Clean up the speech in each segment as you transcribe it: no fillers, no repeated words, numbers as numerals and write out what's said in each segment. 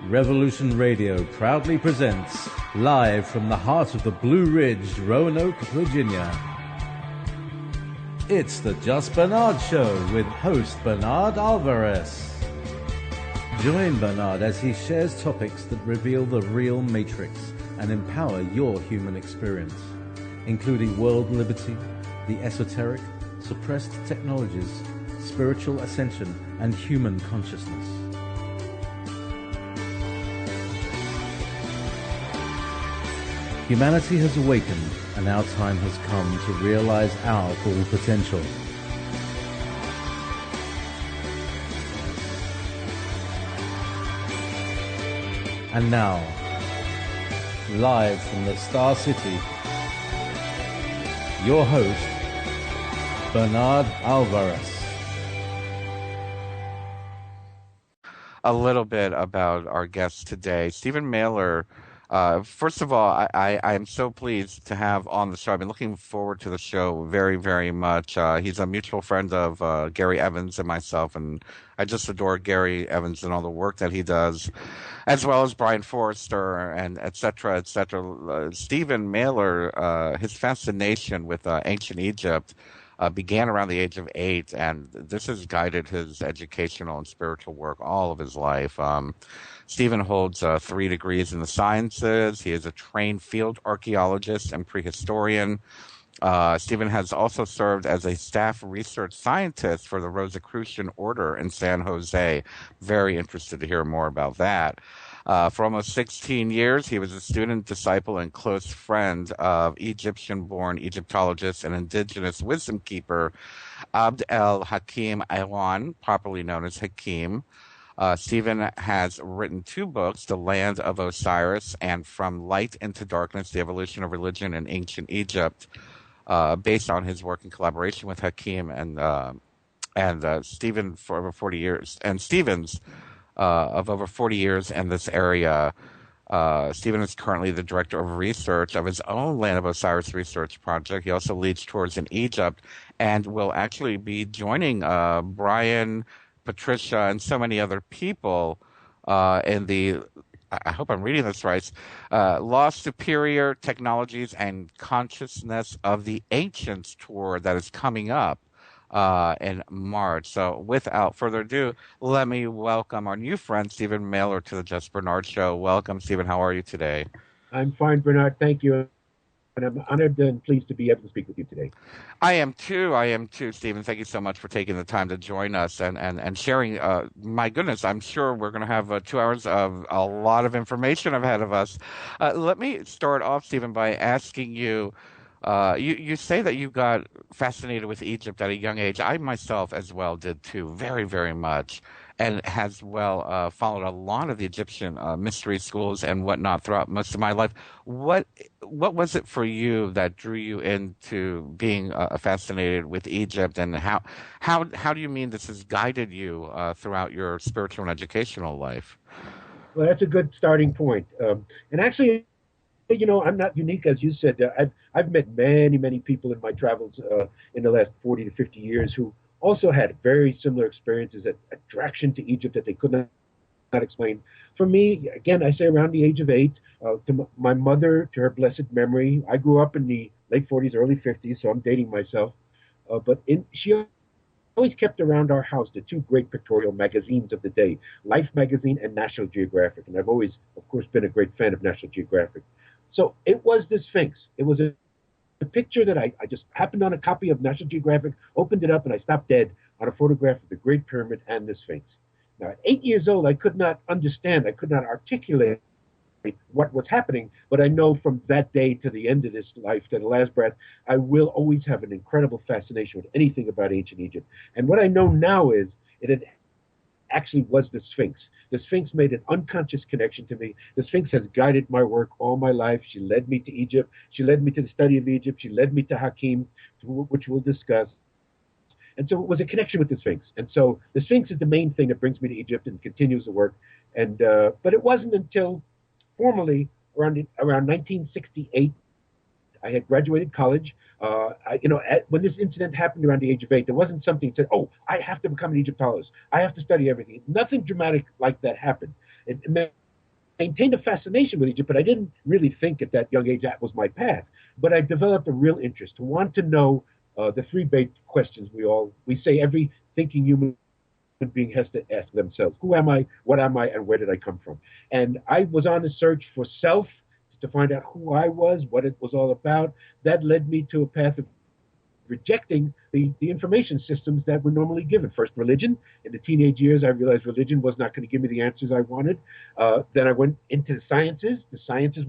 Revolution Radio proudly presents, live from the heart of the Blue Ridge, Roanoke, Virginia. It's the justBernard Show with host Bernard Alvarez. Join Bernard as he shares topics that reveal the real matrix and empower your human experience, including world liberty, the esoteric, suppressed technologies, spiritual ascension, and human consciousness. Humanity has awakened, and our time has come to realize our full potential. And now, live from the Star City, your host, Bernard Alvarez. A little bit about our guest today, Stephen Mehler. First of all, I am so pleased to have on the show. I've been looking forward to the show very, very much. He's a mutual friend of Gary Evans and myself, and I just adore Gary Evans and all the work that he does, as well as Brian Forrester and et cetera, et cetera. Stephen Mehler, his fascination with ancient Egypt began around the age of 8, and this has guided his educational and spiritual work all of his life. Stephen holds 3 degrees in the sciences. He is a trained field archaeologist and prehistorian. Stephen has also served as a staff research scientist for the Rosicrucian Order in San Jose. Very interested to hear more about that. For almost 16 years, he was a student, disciple, and close friend of Egyptian-born Egyptologist and indigenous wisdom keeper Abd'El Hakim Awyan, properly known as Hakim. Stephen has written 2 books, The Land of Osiris and From Light into Darkness, The Evolution of Religion in Ancient Egypt, based on his work in collaboration with Hakim and Stephen for over 40 years, and Stephen's of over 40 years in this area. Stephen is currently the director of research of his own Land of Osiris research project. He also leads tours in Egypt and will actually be joining Brian, Patricia, and so many other people in the, I hope I'm reading this right, Law Superior Technologies and Consciousness of the Ancients tour that is coming up in March. So without further ado, let me welcome our new friend, Stephen Mehler, to the justBernard Show. Welcome, Stephen. How are you today? I'm fine, Bernard. Thank you. And I'm honored and pleased to be able to speak with you today. I am too, Stephen. Thank you so much for taking the time to join us and sharing. My goodness, I'm sure we're going to have 2 hours of a lot of information ahead of us. Let me start off, Stephen, by asking you, you say that you got fascinated with Egypt at a young age. I myself as well did too, very, very much, and has followed a lot of the Egyptian mystery schools and whatnot throughout most of my life. What was it for you that drew you into being fascinated with Egypt, and how do you mean this has guided you throughout your spiritual and educational life? Well, that's a good starting point. And actually, you know, I'm not unique, as you said. I've met many people in my travels in the last 40 to 50 years who also had very similar experiences, attraction to Egypt that they could not explain. For me, again, I say around the age of 8, to my mother, to her blessed memory, I grew up in the late 40s, early 50s, so I'm dating myself. She always kept around our house the 2 great pictorial magazines of the day, Life magazine and National Geographic. And I've always, of course, been a great fan of National Geographic. So it was the Sphinx. It was a picture that I just happened on a copy of National Geographic, opened it up, and I stopped dead on a photograph of the Great Pyramid and the Sphinx. Now, at 8 years old, I could not understand, I could not articulate what was happening, but I know from that day to the end of this life, to the last breath, I will always have an incredible fascination with anything about ancient Egypt. And what I know now is it actually was the Sphinx. The Sphinx made an unconscious connection to me. The Sphinx has guided my work all my life. She led me to Egypt. She led me to the study of Egypt. She led me to Hakim, which we'll discuss. And so it was a connection with the Sphinx. And so the Sphinx is the main thing that brings me to Egypt and continues the work. And but it wasn't until formally around 1968 I had graduated college. When this incident happened around the age of 8, there wasn't something that said, oh, I have to become an Egyptologist. I have to study everything. Nothing dramatic like that happened. Matter maintained a fascination with Egypt, but I didn't really think at that young age that was my path. But I developed a real interest to want to know the three big questions we say every thinking human being has to ask themselves: Who am I? What am I? And where did I come from? And I was on the search for self to find out who I was, what it was all about. That led me to a path of rejecting the information systems that were normally given. First, religion. In the teenage years, I realized religion was not going to give me the answers I wanted. Then I went into the sciences. The sciences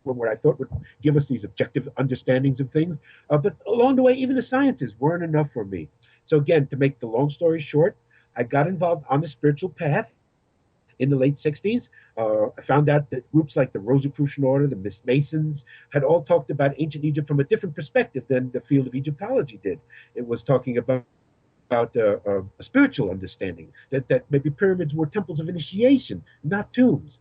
were what I thought would give us these objective understandings of things. But along the way, even the sciences weren't enough for me. So again, to make the long story short, I got involved on the spiritual path in the late 60s. I found out that groups like the Rosicrucian Order, the Masons, had all talked about ancient Egypt from a different perspective than the field of Egyptology did. It was talking about a spiritual understanding, that maybe pyramids were temples of initiation, not tombs.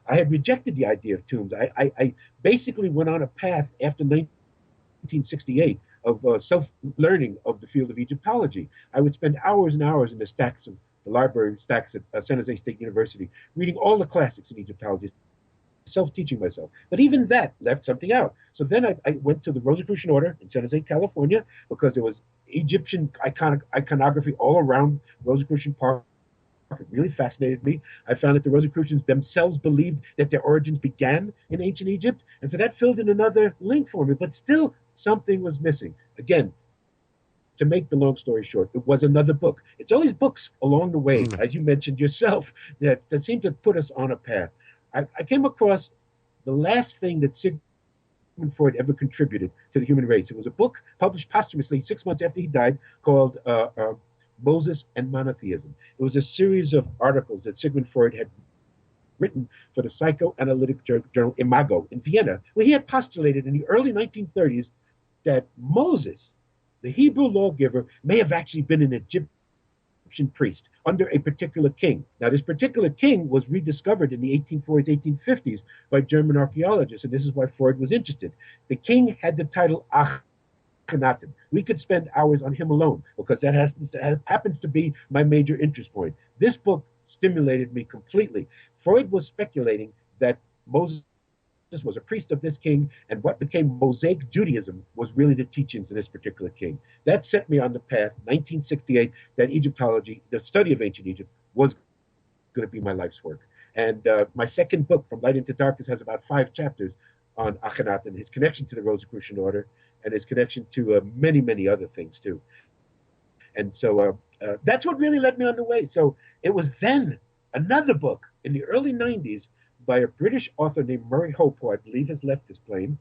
I had rejected the idea of tombs. I basically went on a path after 1968 of self-learning of the field of Egyptology. I would spend hours and hours in the library stacks at San Jose State University, reading all the classics in Egyptology, self-teaching myself. But even that left something out. So then I went to the Rosicrucian Order in San Jose, California, because there was Egyptian iconography all around Rosicrucian Park. It really fascinated me. I found that the Rosicrucians themselves believed that their origins began in ancient Egypt, and so that filled in another link for me. But still, something was missing. Again, to make the long story short, it was another book. It's always books along the way, as you mentioned yourself, that seem to put us on a path. I came across the last thing that Sigmund Freud ever contributed to the human race. It was a book published posthumously 6 months after he died called Moses and Monotheism. It was a series of articles that Sigmund Freud had written for the psychoanalytic journal Imago in Vienna, where he had postulated in the early 1930s that Moses, the Hebrew lawgiver, may have actually been an Egyptian priest under a particular king. Now, this particular king was rediscovered in the 1840s, 1850s by German archaeologists, and this is why Freud was interested. The king had the title Akhenaten. We could spend hours on him alone because that happens to be my major interest point. This book stimulated me completely. Freud was speculating that Moses was a priest of this king, and what became Mosaic Judaism was really the teachings of this particular king. That set me on the path, 1968, that Egyptology, the study of ancient Egypt, was going to be my life's work. And my second book, From Light into Darkness, has about 5 chapters on Akhenaten, his connection to the Rosicrucian Order, and his connection to many, many other things, too. And so that's what really led me on the way. So it was then another book in the early 90s by a British author named Murray Hope, who I believe has left this plane.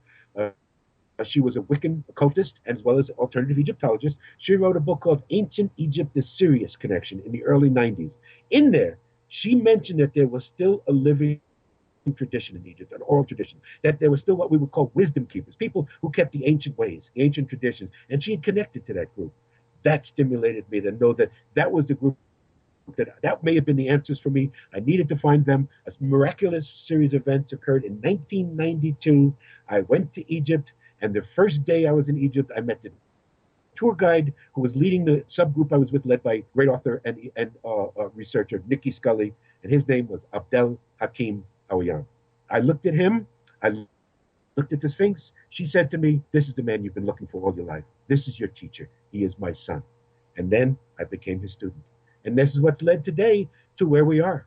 She was a Wiccan occultist as well as alternative Egyptologist. She wrote a book called Ancient Egypt, the Sirius Connection in the early 90s. In there, she mentioned that there was still a living tradition in Egypt, an oral tradition, that there was still what we would call wisdom keepers, people who kept the ancient ways, the ancient traditions, and she had connected to that group. That stimulated me to know that that was the group that may have been the answers for me. I needed to find them. A miraculous series of events occurred in 1992. I went to Egypt, and the first day I was in Egypt, I met the tour guide who was leading the subgroup I was with, led by great author and researcher Nikki Scully, and his name was Abd'El Hakim Awyan. I looked at him. I looked at the Sphinx. She said to me, "This is the man you've been looking for all your life. This is your teacher. He is my son." And then I became his student. And this is what's led today to where we are.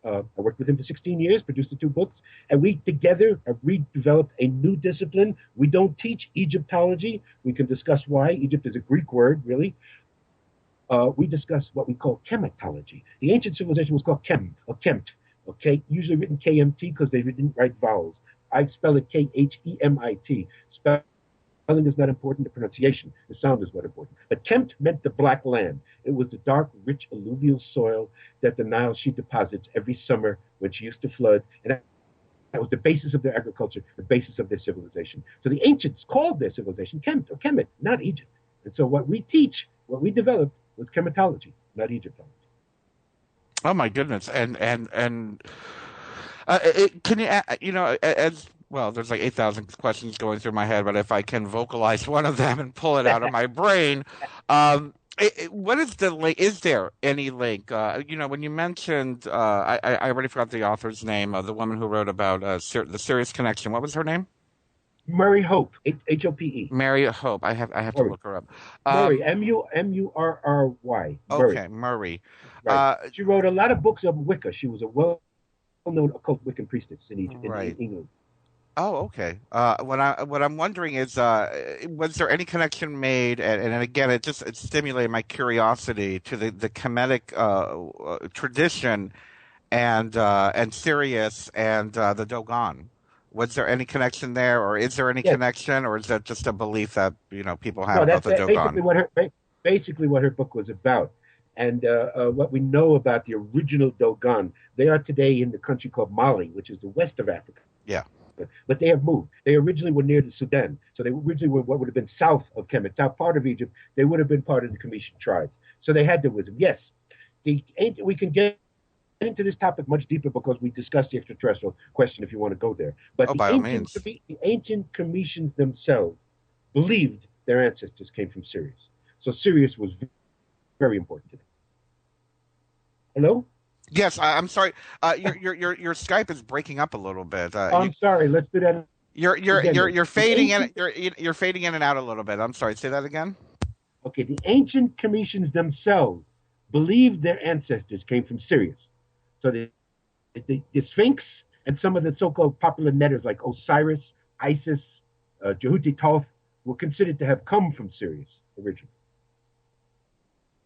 I worked with him for 16 years, produced the 2 books, and we together have redeveloped a new discipline. We don't teach Egyptology. We can discuss why. Egypt is a Greek word, really. We discuss what we call chematology. The ancient civilization was called Chem, or Kemt, okay? Usually written KMT because they didn't write vowels. I spell it KHEMIT. Spelling is not important, the pronunciation, the sound is what important. But Kemt meant the black land. It was the dark, rich alluvial soil that the Nile she deposits every summer when she used to flood. And that was the basis of their agriculture, the basis of their civilization. So the ancients called their civilization Kemt, or Kemet, not Egypt. And so what we teach, what we developed, was chematology, not Egyptology. Oh my goodness! And can you, as well, there's like 8,000 questions going through my head, but if I can vocalize one of them and pull it out of my brain, What is the link? Is there any link? When you mentioned, I already forgot the author's name, the woman who wrote about the Sirius Connection. What was her name? Murray Hope, Hope. Mary Hope. I have to Murray. look her up. Murray, Um, Murry. Murray. okay, Murray. Right. Uh, She wrote a lot of books of Wicca. She was a well-known occult Wiccan priestess in Egypt, in right. England. Oh, okay. What I'm wondering is, was there any connection made? And again, it stimulated my curiosity to the Kemetic tradition and Sirius and the Dogon. Was there any connection there, or is there any Yes. connection, or is that just a belief that people have No, about that's the Dogon? basically what her book was about. And what we know about the original Dogon, they are today in the country called Mali, which is the west of Africa. Yeah. But they have moved. They originally were near the Sudan. So they originally were what would have been south of Kemet, south part of Egypt. They would have been part of the Comitian tribes. So they had the wisdom. Yes, we can get into this topic much deeper because we discussed the extraterrestrial question if you want to go there. But Oh, by all means. The ancient Cometians themselves believed their ancestors came from Sirius. So Sirius was very important to them. Hello? Yes, I'm sorry. Your Skype is breaking up a little bit. I'm sorry. Let's do that again. You're fading in. You're fading in and out a little bit. I'm sorry. Say that again. Okay, the ancient Cometians themselves believed their ancestors came from Sirius. So the Sphinx and some of the so-called popular netters like Osiris, Isis, Jehuti Thoth were considered to have come from Sirius originally.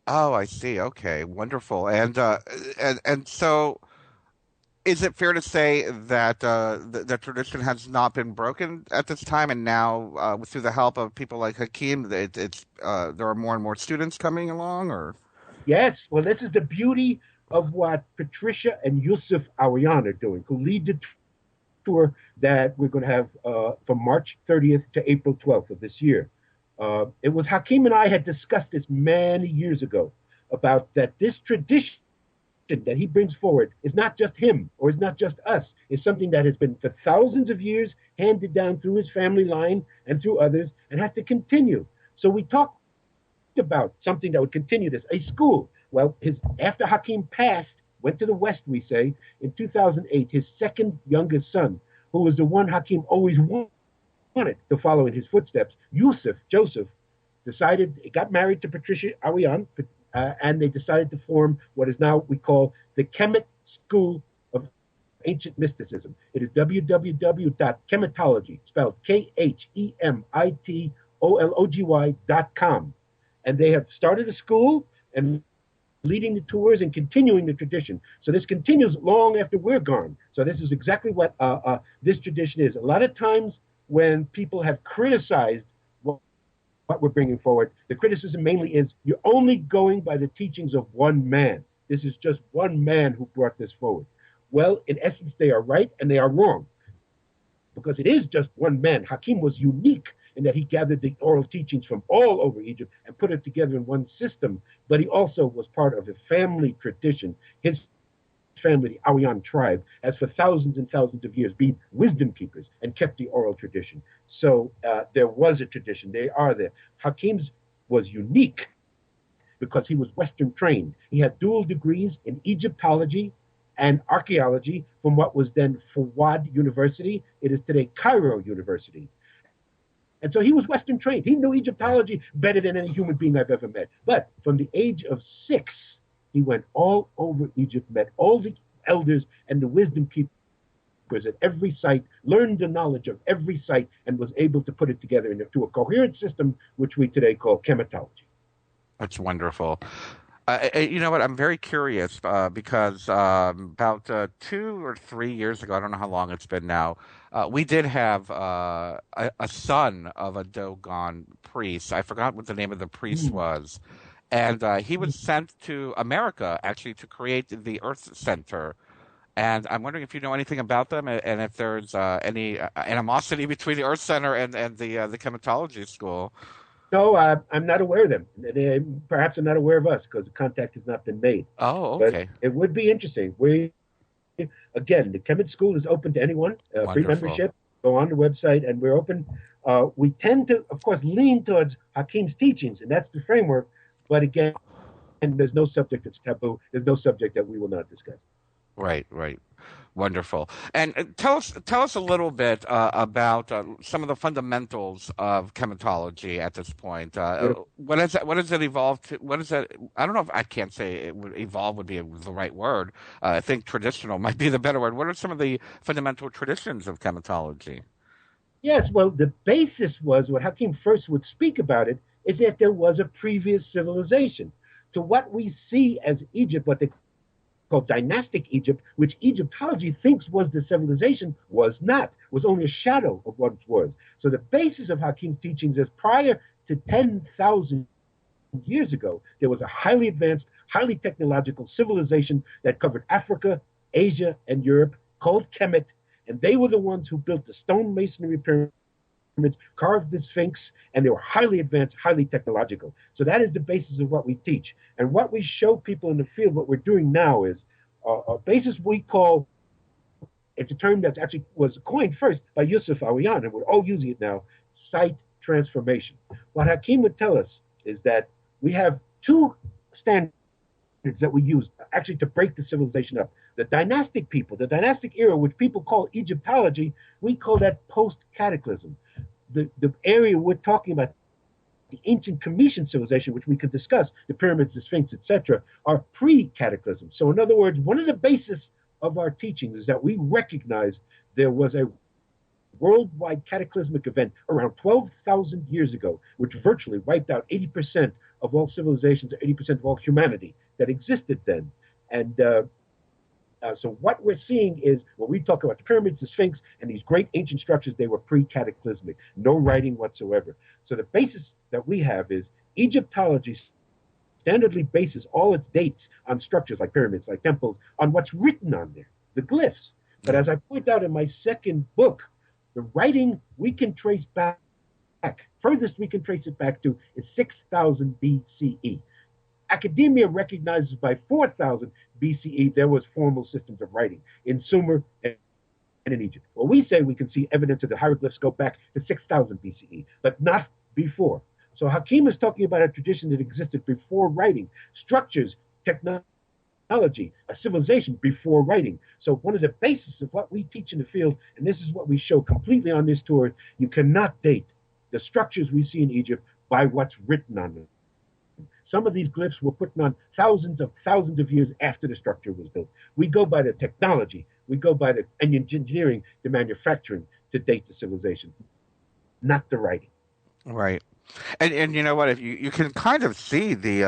Oh, I see. Okay, wonderful. And so, is it fair to say that the tradition has not been broken at this time, and now through the help of people like Hakim, there are more and more students coming along, or? Yes, well, this is the beauty of what Patricia and Yusuf Awyan are doing, who lead the tour that we're going to have from March 30th to April 12th of this year. It was Hakim and I had discussed this many years ago about that this tradition that he brings forward is not just him or is not just us. It's something that has been for thousands of years handed down through his family line and through others and has to continue. So we talked about something that would continue this, a school. Well, after Hakim passed, went to the West, we say, in 2008, his second youngest son, who was the one Hakim always wanted to follow in his footsteps, Joseph, he got married to Patricia Awyan, and they decided to form what is now we call the Kemet School of Ancient Mysticism. It is www.kemetology, spelled KHEMITOLOGY.com. And they have started a school and leading the tours and continuing the tradition. So this continues long after we're gone. So this is exactly what this tradition is. A lot of times when people have criticized what we're bringing forward, the criticism mainly is you're only going by the teachings of one man. This is just one man who brought this forward. Well, in essence, they are right and they are wrong because it is just one man. Hakim was unique in that he gathered the oral teachings from all over Egypt and put it together in one system, but he also was part of a family tradition. His family, the Awyan tribe, has for thousands and thousands of years been wisdom keepers and kept the oral tradition. So there was a tradition. They are there. Hakim's was unique because he was Western trained. He had dual degrees in Egyptology and archaeology from what was then Fuad University. It is today Cairo University. And so he was Western trained. He knew Egyptology better than any human being I've ever met. But from the age of 6, he went all over Egypt, met all the elders and the wisdom keepers at every site, learned the knowledge of every site, and was able to put it together into a coherent system, which we today call chematology. That's wonderful. You know what? I'm very curious because about 2 or 3 years ago, I don't know how long it's been now, we did have a son of a Dogon priest. I forgot what the name of the priest was. And he was sent to America, actually, to create the Earth Center. And I'm wondering if you know anything about them and if there's any animosity between the Earth Center and the chematology school. No, I'm not aware of them. They perhaps are not aware of us because the contact has not been made. Oh, okay. But it would be interesting. Again, the Kemet School is open to anyone, free membership. Go on the website, and we're open. We tend to, of course, lean towards Hakim's teachings, and that's the framework. But again, there's no subject that's taboo. There's no subject that we will not discuss. Right, right. Wonderful. And tell us a little bit about some of the fundamentals of chematology at this point. What is that? What does it evolve to? What is that? I don't know if I can't say it would evolve would be the right word. I think traditional might be the better word. What are some of the fundamental traditions of chematology? Yes, well, the basis was what Hakim first would speak about it is that there was a previous civilization. To what we see as Egypt, what they called dynastic Egypt, which Egyptology thinks was the civilization, was not, was only a shadow of what it was. So the basis of Hakim's teachings is prior to 10,000 years ago, there was a highly advanced, highly technological civilization that covered Africa, Asia, and Europe, called Kemet, and they were the ones who built the stone masonry pyramids, carved the Sphinx, and they were highly advanced, highly technological. So that is the basis of what we teach. And what we show people in the field, what we're doing now is a basis we call, it's a term that actually was coined first by Yusuf Awyan, and we're all using it now, site transformation. What Hakim would tell us is that we have two standards that we use actually to break the civilization up. The dynastic people, the dynastic era, which people call Egyptology, we call that post-cataclysm. The area we're talking about, the ancient Comitian civilization, which we could discuss, the pyramids, the Sphinx, etc., are pre-cataclysm. So in other words, one of the bases of our teachings is that we recognize there was a worldwide cataclysmic event around 12,000 years ago, which virtually wiped out 80% of all civilizations, 80% of all humanity that existed then. And so what we're seeing is, when we talk about the pyramids, the Sphinx, and these great ancient structures, they were pre-cataclysmic, no writing whatsoever. So the basis that we have is Egyptology standardly bases all its dates on structures like pyramids, like temples, on what's written on there, the glyphs. But as I point out in my second book, the writing we can trace back, furthest we can trace it back to is 6,000 BCE. Academia recognizes by 4,000 BCE there was formal systems of writing in Sumer and in Egypt. Well, we say we can see evidence of the hieroglyphs go back to 6,000 BCE, but not before. So Hakim is talking about a tradition that existed before writing, structures, technology, a civilization before writing. So one of the bases of what we teach in the field, and this is what we show completely on this tour, you cannot date the structures we see in Egypt by what's written on them. Some of these glyphs were put on thousands of years after the structure was built. We go by the technology, we go by the engineering, the manufacturing to date the civilization, not the writing. Right. And you know what? If you can kind of see the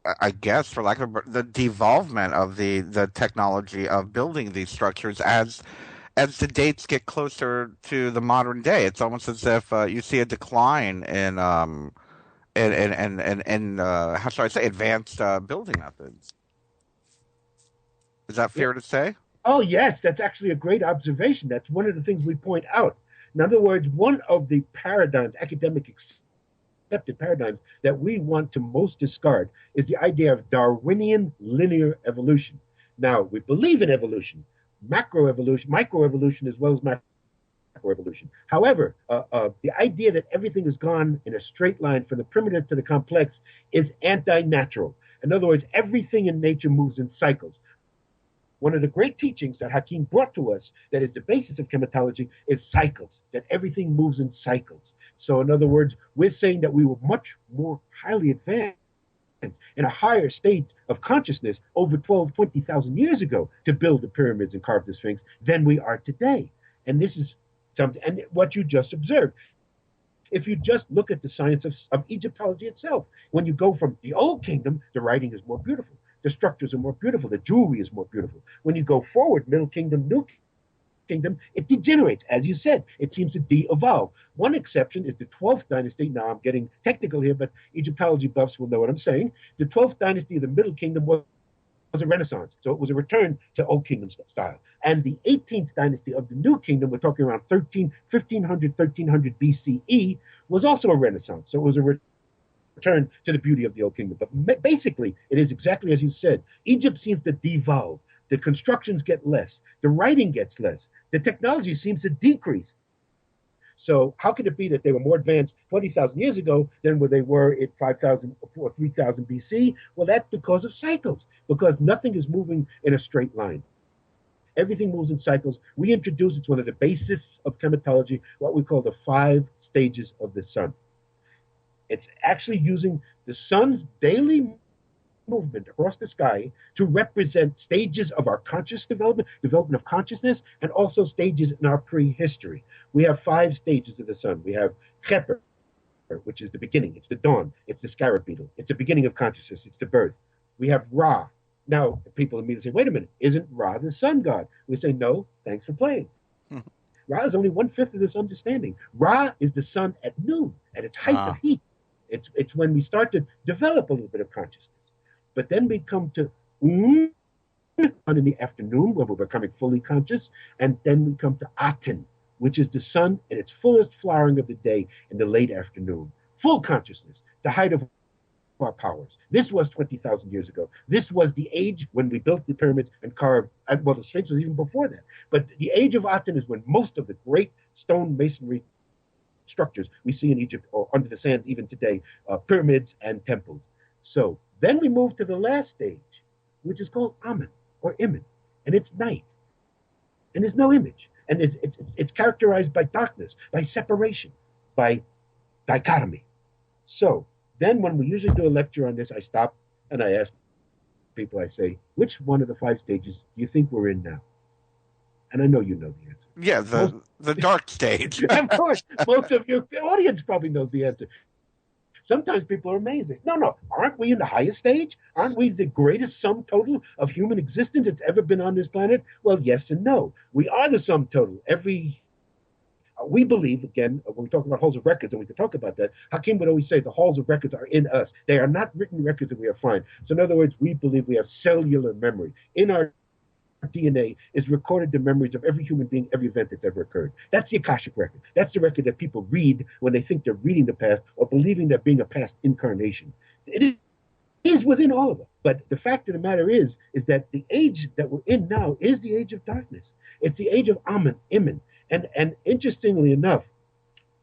I guess for lack of the devolvement of the technology of building these structures as the dates get closer to the modern day. It's almost as if you see a decline in how shall I say, advanced building methods. Is that fair to say? Oh, yes, that's actually a great observation. That's one of the things we point out. In other words, one of the paradigms, academic accepted paradigms, that we want to most discard is the idea of Darwinian linear evolution. Now, we believe in evolution, macroevolution, microevolution, as well as macroevolution. However, the idea that everything has gone in a straight line from the primitive to the complex is anti-natural. In other words, everything in nature moves in cycles. One of the great teachings that Hakim brought to us that is the basis of chematology is cycles, that everything moves in cycles. So in other words, we're saying that we were much more highly advanced in a higher state of consciousness over 12, 20,000 years ago to build the pyramids and carve the Sphinx than we are today. And this is something, and what you just observed. If you just look at the science of Egyptology itself, when you go from the Old Kingdom, the writing is more beautiful. The structures are more beautiful. The jewelry is more beautiful. When you go forward, Middle Kingdom, New Kingdom, it degenerates. As you said, it seems to de-evolve. One exception is the 12th dynasty. Now I'm getting technical here, but Egyptology buffs will know what I'm saying. The 12th dynasty of the Middle Kingdom was a renaissance. So it was a return to Old Kingdom style. And the 18th dynasty of the New Kingdom, we're talking around 1300 BCE, was also a renaissance. So it was a return to the beauty of the Old Kingdom. But basically, it is exactly as you said. Egypt seems to devolve. The constructions get less. The writing gets less. The technology seems to decrease. So how could it be that they were more advanced 20,000 years ago than where they were at 5,000 or 3,000 BC? Well, that's because of cycles, because nothing is moving in a straight line. Everything moves in cycles. We introduced, it's one of the basis of chematology, what we call the 5 stages of the sun. It's actually using the sun's daily movement across the sky to represent stages of our conscious development of consciousness, and also stages in our prehistory. We have 5 stages of the sun. We have Kheper, which is the beginning. It's the dawn. It's the scarab beetle. It's the beginning of consciousness. It's the birth. We have Ra. Now, people immediately say, wait a minute, isn't Ra the sun god? We say, no, thanks for playing. Ra is only 1/5 of this understanding. Ra is the sun at noon, at its height of heat. It's when we start to develop a little bit of consciousness. But then we come to in the afternoon, when we're becoming fully conscious, and then we come to Aten, which is the sun in its fullest flowering of the day in the late afternoon. Full consciousness, the height of our powers. This was 20,000 years ago. This was the age when we built the pyramids and carved, well, the Sphinx was even before that. But the age of Aten is when most of the great stone masonry structures we see in Egypt or under the sand even today, pyramids and temples. So then we move to the last stage, which is called Amen or Imen, and it's night, and there's no image, and it's characterized by darkness, by separation, by dichotomy. So then when we usually do a lecture on this, I stop and I ask people, I say, which one of the 5 stages do you think we're in now? And I know you know the answer. Yeah, the dark stage. Of course, most of your audience probably knows the answer. Sometimes people are amazing. No, aren't we in the highest stage? Aren't we the greatest sum total of human existence that's ever been on this planet? Well, yes and no. We are the sum total. We believe, again, when we talk about halls of records, and we can talk about that, Hakim would always say the halls of records are in us. They are not written records that we are fine. So in other words, we believe we have cellular memory. In our DNA is recorded the memories of every human being, every event that's ever occurred. That's the Akashic record. That's the record that people read when they think they're reading the past or believing they're being a past incarnation. It is within all of us. But the fact of the matter is that the age that we're in now is the age of darkness. It's the age of Amen, Imen. And interestingly enough,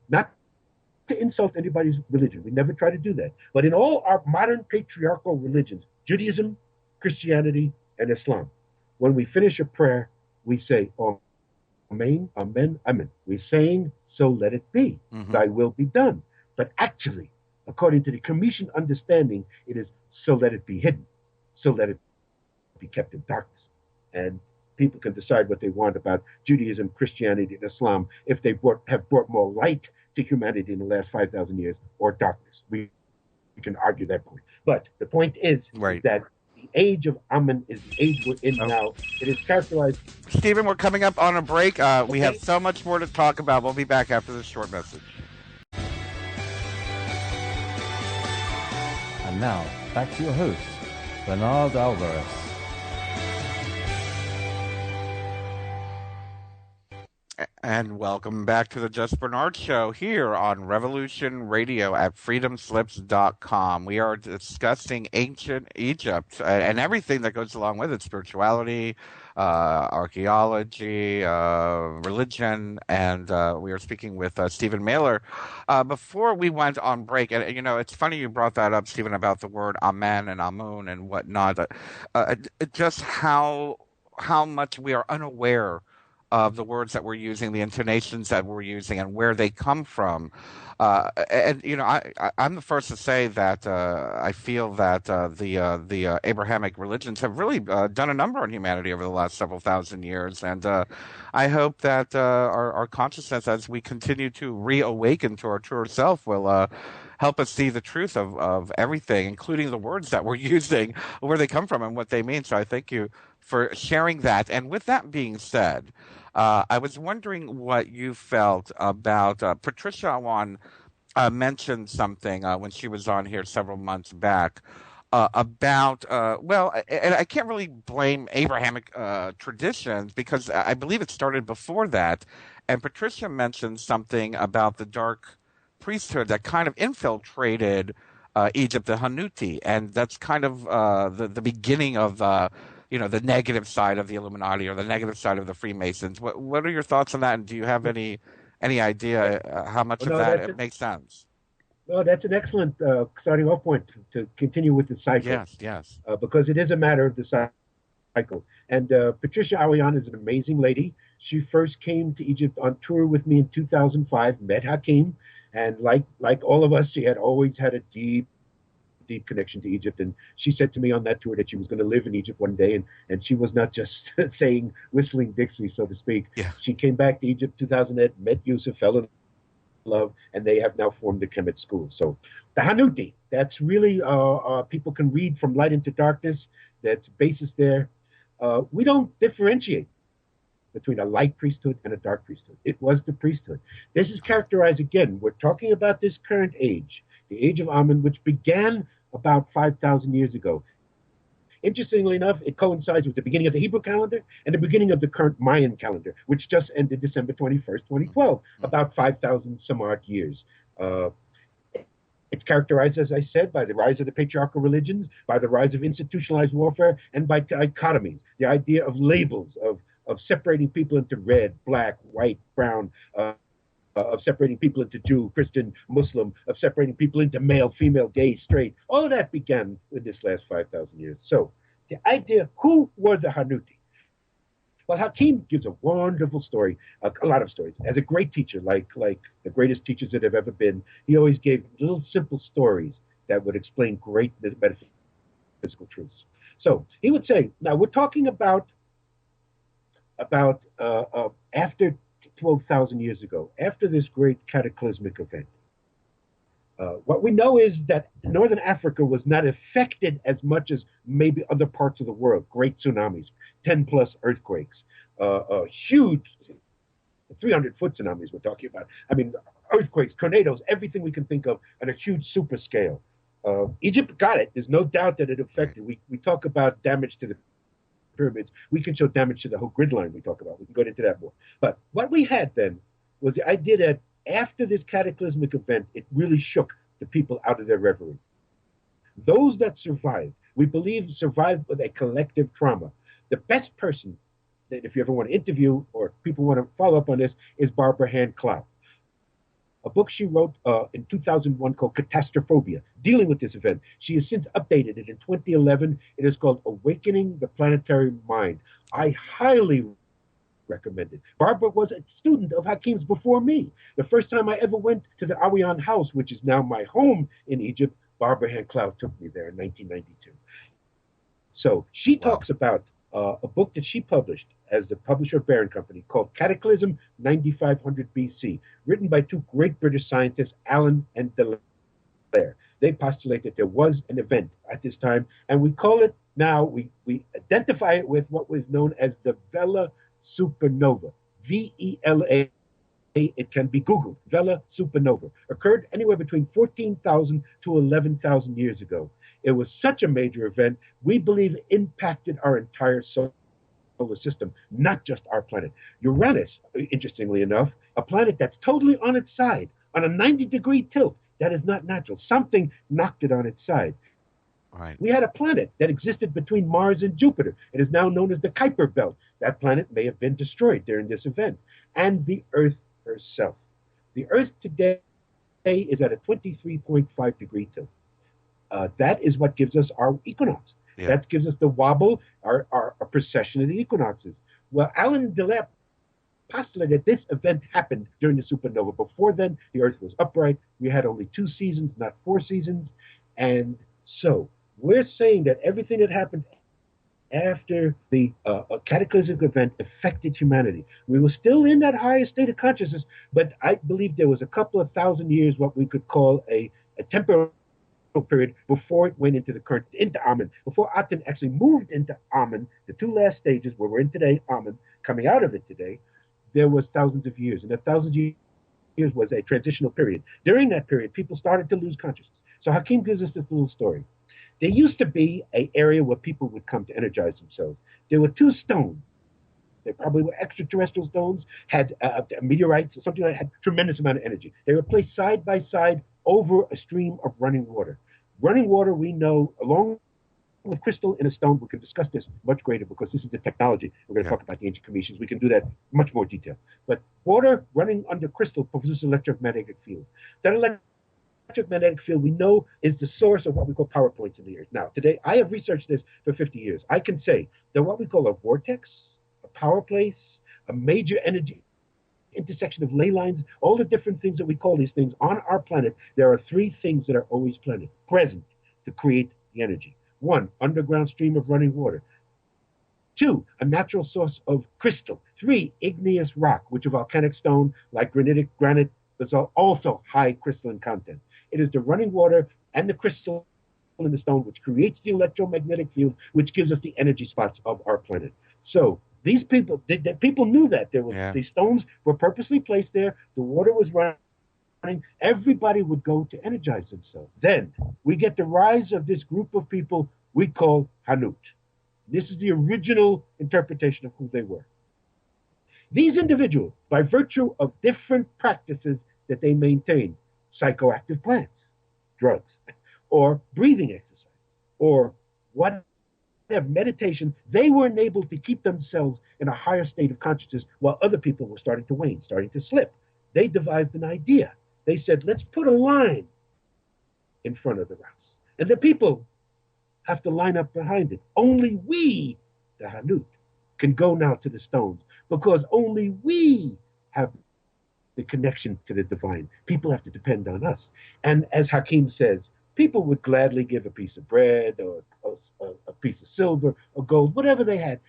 not to insult anybody's religion, we never try to do that. But in all our modern patriarchal religions, Judaism, Christianity, and Islam, when we finish a prayer, we say, Amen, Amen, Amen. We're saying, so let it be. Thy will be done. But actually, according to the Commission understanding, it is, so let it be hidden. So let it be kept in darkness. And people can decide what they want about Judaism, Christianity, and Islam if they have brought more light to humanity in the last 5,000 years or darkness. We can argue that point. But the point is that the age of Amen is the age we're in now. It is characterized. Stephen, we're coming up on a break. We have so much more to talk about. We'll be back after this short message. And now, back to your host, Bernard Alvarez. And welcome back to the Just Bernard Show here on Revolution Radio at freedomslips.com. We are discussing ancient Egypt and everything that goes along with it, spirituality, archaeology, religion, and we are speaking with Stephen Mehler. Before we went on break, and you know, it's funny you brought that up, Stephen, about the word Amen and Amun and whatnot, just how much we are unaware of the words that we're using, the intonations that we're using, and where they come from. And you know, I'm the first to say that I feel that the Abrahamic religions have really done a number on humanity over the last several thousand years, and I hope that our consciousness, as we continue to reawaken to our truer self, will help us see the truth of everything, including the words that we're using, where they come from, and what they mean. So I thank you for sharing that. And with that being said, I was wondering what you felt about Patricia Awyan mentioned something when she was on here several months back about, and I can't really blame Abrahamic traditions because I believe it started before that. And Patricia mentioned something about the dark priesthood that kind of infiltrated Egypt, the Hanuti, and that's kind of the beginning of the negative side of the Illuminati or the negative side of the Freemasons. What are your thoughts on that? And do you have any any idea how Oh, much of no, that that's it it. makes sense? No, that's an excellent starting off point to continue with the cycle, Yes, yes. because it is a matter of the cycle. And Patricia Awyan is an amazing lady. She first came to Egypt on tour with me in 2005, met Hakim, and like all of us, she had always had a deep connection to Egypt. And she said to me on that tour that she was going to live in Egypt one day, and she was not just saying whistling Dixie, so to speak. Yeah. She came back to Egypt 2008, met Yusuf, fell in love, and they have now formed the Kemet School. So the Hanuti, that's really, people can read From Light into Darkness, that's basis there. We don't differentiate between a light priesthood and a dark priesthood. It was the priesthood. This is characterized again. We're talking about this current age, the age of Amun, which began about 5,000 years ago. Interestingly enough, it coincides with the beginning of the Hebrew calendar and the beginning of the current Mayan calendar, which just ended December 21st, 2012, about 5,000 some odd years. Uh, it's characterized, as I said, by the rise of the patriarchal religions, by the rise of institutionalized warfare, and by dichotomies, the idea of labels, of separating people into red, black, white, brown, of separating people into Jew, Christian, Muslim, of separating people into male, female, gay, straight. All of that began in this last 5,000 years. So the idea, who were the Hanuti? Well, Hakim gives a wonderful story, a lot of stories. As a great teacher, like the greatest teachers that have ever been, he always gave little simple stories that would explain great metaphysical truths. So he would say, now we're talking about after 12,000 years ago, after this great cataclysmic event. What we know is that Northern Africa was not affected as much as maybe other parts of the world. Great tsunamis, 10 plus earthquakes, huge 300-foot tsunamis we're talking about. I mean, earthquakes, tornadoes, everything we can think of on a huge super scale. Egypt got it. There's no doubt that it affected. We talk about damage to the pyramids. We can show damage to the whole grid line we talk about. We can go into that more. But what we had then was the idea that after this cataclysmic event, it really shook the people out of their reverie. Those that survived, we believe, survived with a collective trauma. The best person that, if you ever want to interview or people want to follow up on this, is Barbara Hand Clough. A book she wrote in 2001 called Catastrophobia, dealing with this event. She has since updated it in 2011. It is called Awakening the Planetary Mind. I highly recommend it. Barbara was a student of Hakim's before me. The first time I ever went to the Awyan house, which is now my home in Egypt, Barbara Hand Clough took me there in 1992. So she talks about a book that she published as the publisher of Baron Company called Cataclysm 9500 BC, written by two great British scientists, Allen and Delaire. They postulate that there was an event at this time, and we call it now, we identify it with what was known as the Vela supernova, VELA. It can be Googled. Vela supernova occurred anywhere between 14,000 to 11,000 years ago. It was such a major event, we believe it impacted our entire solar system, not just our planet. Uranus, interestingly enough, a planet that's totally on its side, on a 90-degree tilt. That is not natural. Something knocked it on its side. Right. We had a planet that existed between Mars and Jupiter. It is now known as the Kuiper Belt. That planet may have been destroyed during this event. And the Earth herself. The Earth today is at a 23.5-degree tilt. That is what gives us our equinox. Yeah. That gives us the wobble, our precession of the equinoxes. Well, Allen and Delaire postulated this event happened during the supernova. Before then, the Earth was upright. We had only 2 seasons, not 4 seasons. And so we're saying that everything that happened after the cataclysmic event affected humanity. We were still in that highest state of consciousness, but I believe there was a couple of thousand years, what we could call a temporal period before it went into Amun. Before Aten actually moved into Amun, the 2 last stages where we're in today, Amun, coming out of it today, there was thousands of years. And that thousands of years was a transitional period. During that period, people started to lose consciousness. So Hakim gives us this little story. There used to be an area where people would come to energize themselves. There were 2 stones. They probably were extraterrestrial stones, had meteorites or something that had tremendous amount of energy. They were placed side by side over a stream of running water. Running water, we know, along of crystal in a stone. We can discuss this much greater because this is the technology. We're going to talk about the ancient Cometians. We can do that much more detail. But water running under crystal produces electromagnetic field. That electromagnetic field we know is the source of what we call power points in the earth. Now, today, I have researched this for 50 years. I can say that what we call a vortex, a power place, a major energy intersection of ley lines, all the different things that we call these things on our planet, there are three things that are always present to create the energy. One, underground stream of running water. Two, a natural source of crystal. Three, igneous rock, which is volcanic stone, like granitic granite, that's also high crystalline content. It is the running water and the crystal in the stone which creates the electromagnetic field, which gives us the energy spots of our planet. So these people, people knew that these stones were purposely placed there. The water was running. Everybody would go to energize themselves. Then we get the rise of this group of people we call Hanut. This is the original interpretation of who they were. These individuals, by virtue of different practices that they maintain, psychoactive plants, drugs, or breathing exercise, or whatever meditation, they were enabled to keep themselves in a higher state of consciousness while other people were starting to wane, starting to slip. They devised an idea. They said, let's put a line in front of the house. And the people have to line up behind it. Only we, the Hanut, can go now to the stones because only we have the connection to the divine. People have to depend on us. And as Hakim says, people would gladly give a piece of bread or a piece of silver or gold, whatever they had,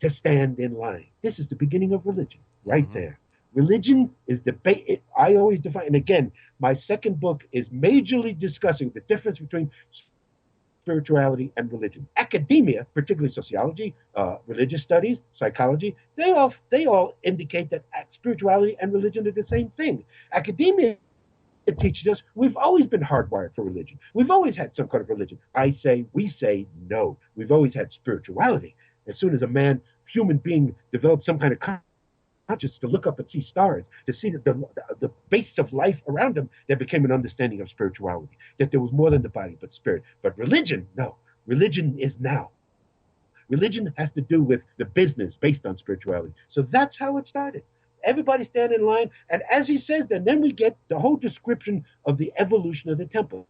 to stand in line. This is the beginning of religion, right there. Religion is I always define, and again, my second book is majorly discussing the difference between spirituality and religion. Academia, particularly sociology, religious studies, psychology, they all indicate that spirituality and religion are the same thing. Academia, it teaches us we've always been hardwired for religion. We've always had some kind of religion. We say no. We've always had spirituality. As soon as a human being developed some kind of consciousness to look up and see stars, to see the base of life around them, there became an understanding of spirituality, that there was more than the body but spirit. But religion, no. Religion is now. Religion has to do with the business based on spirituality. So that's how it started. Everybody stand in line, and as he says, then we get the whole description of the evolution of the temple.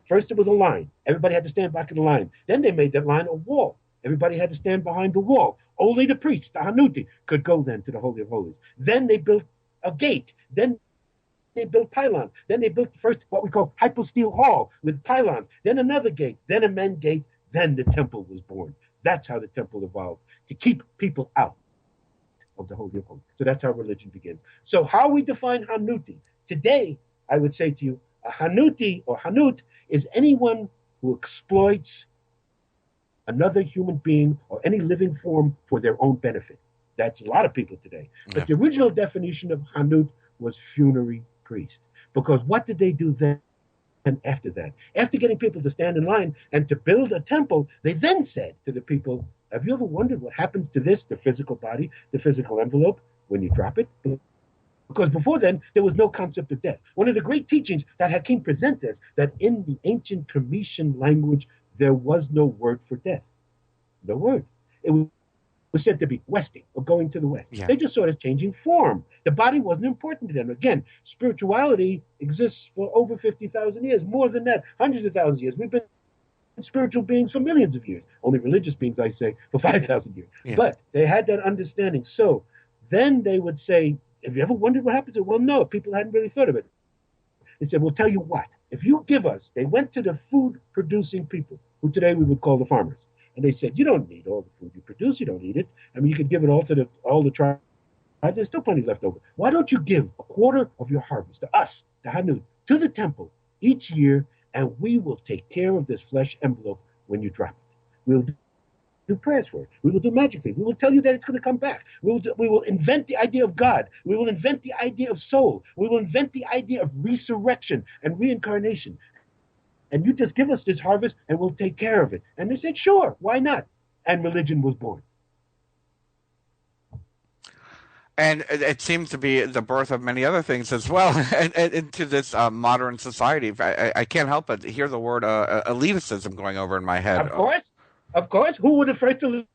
First, it was a line. Everybody had to stand back in the line. Then they made that line a wall. Everybody had to stand behind the wall. Only the priests, the Hanuti, could go then to the Holy of Holies. Then they built a gate. Then they built pylons. Then they built first what we call hypostyle hall with pylons. Then another gate. Then a men gate. Then the temple was born. That's how the temple evolved, to keep people out of the Holy of Holies. So that's how religion begins. So how we define Hanuti? Today, I would say to you, a Hanuti or Hanut is anyone who exploits another human being or any living form for their own benefit. That's a lot of people today. But the original definition of Hanut was funerary priest. Because what did they do then and after that? After getting people to stand in line and to build a temple, they then said to the people, have you ever wondered what happens to this, the physical body, the physical envelope, when you drop it? Because before then, there was no concept of death. One of the great teachings that Hakim presents is that in the ancient Cometian language, there was no word for death. No word. It was said to be westing or going to the west. They just saw it as changing form. The body wasn't important to them. Again, spirituality exists for over 50,000 years, more than that, hundreds of thousands of years. We've been spiritual beings for millions of years. Only religious beings, I say, for 5,000 years. But they had that understanding. So then they would say, have you ever wondered what happens? Well, no, people hadn't really thought of it. They said, we'll tell you what. If you give us, they went to the food-producing people, who today we would call the farmers. And they said, you don't need all the food you produce. You don't need it. I mean, you could give it all to all the tribes. There's still plenty left over. Why don't you give a quarter of your harvest to us, the Hanut, to the temple each year, and we will take care of this flesh envelope when you drop it. We'll do prayers for it. We will do magic things. We will tell you that it's going to come back. We will invent the idea of God. We will invent the idea of soul. We will invent the idea of resurrection and reincarnation. And you just give us this harvest and we'll take care of it. And they said, sure, why not? And religion was born. And it seems to be the birth of many other things as well and into this modern society. I can't help but hear the word elitism going over in my head. Of course. Who were the first elites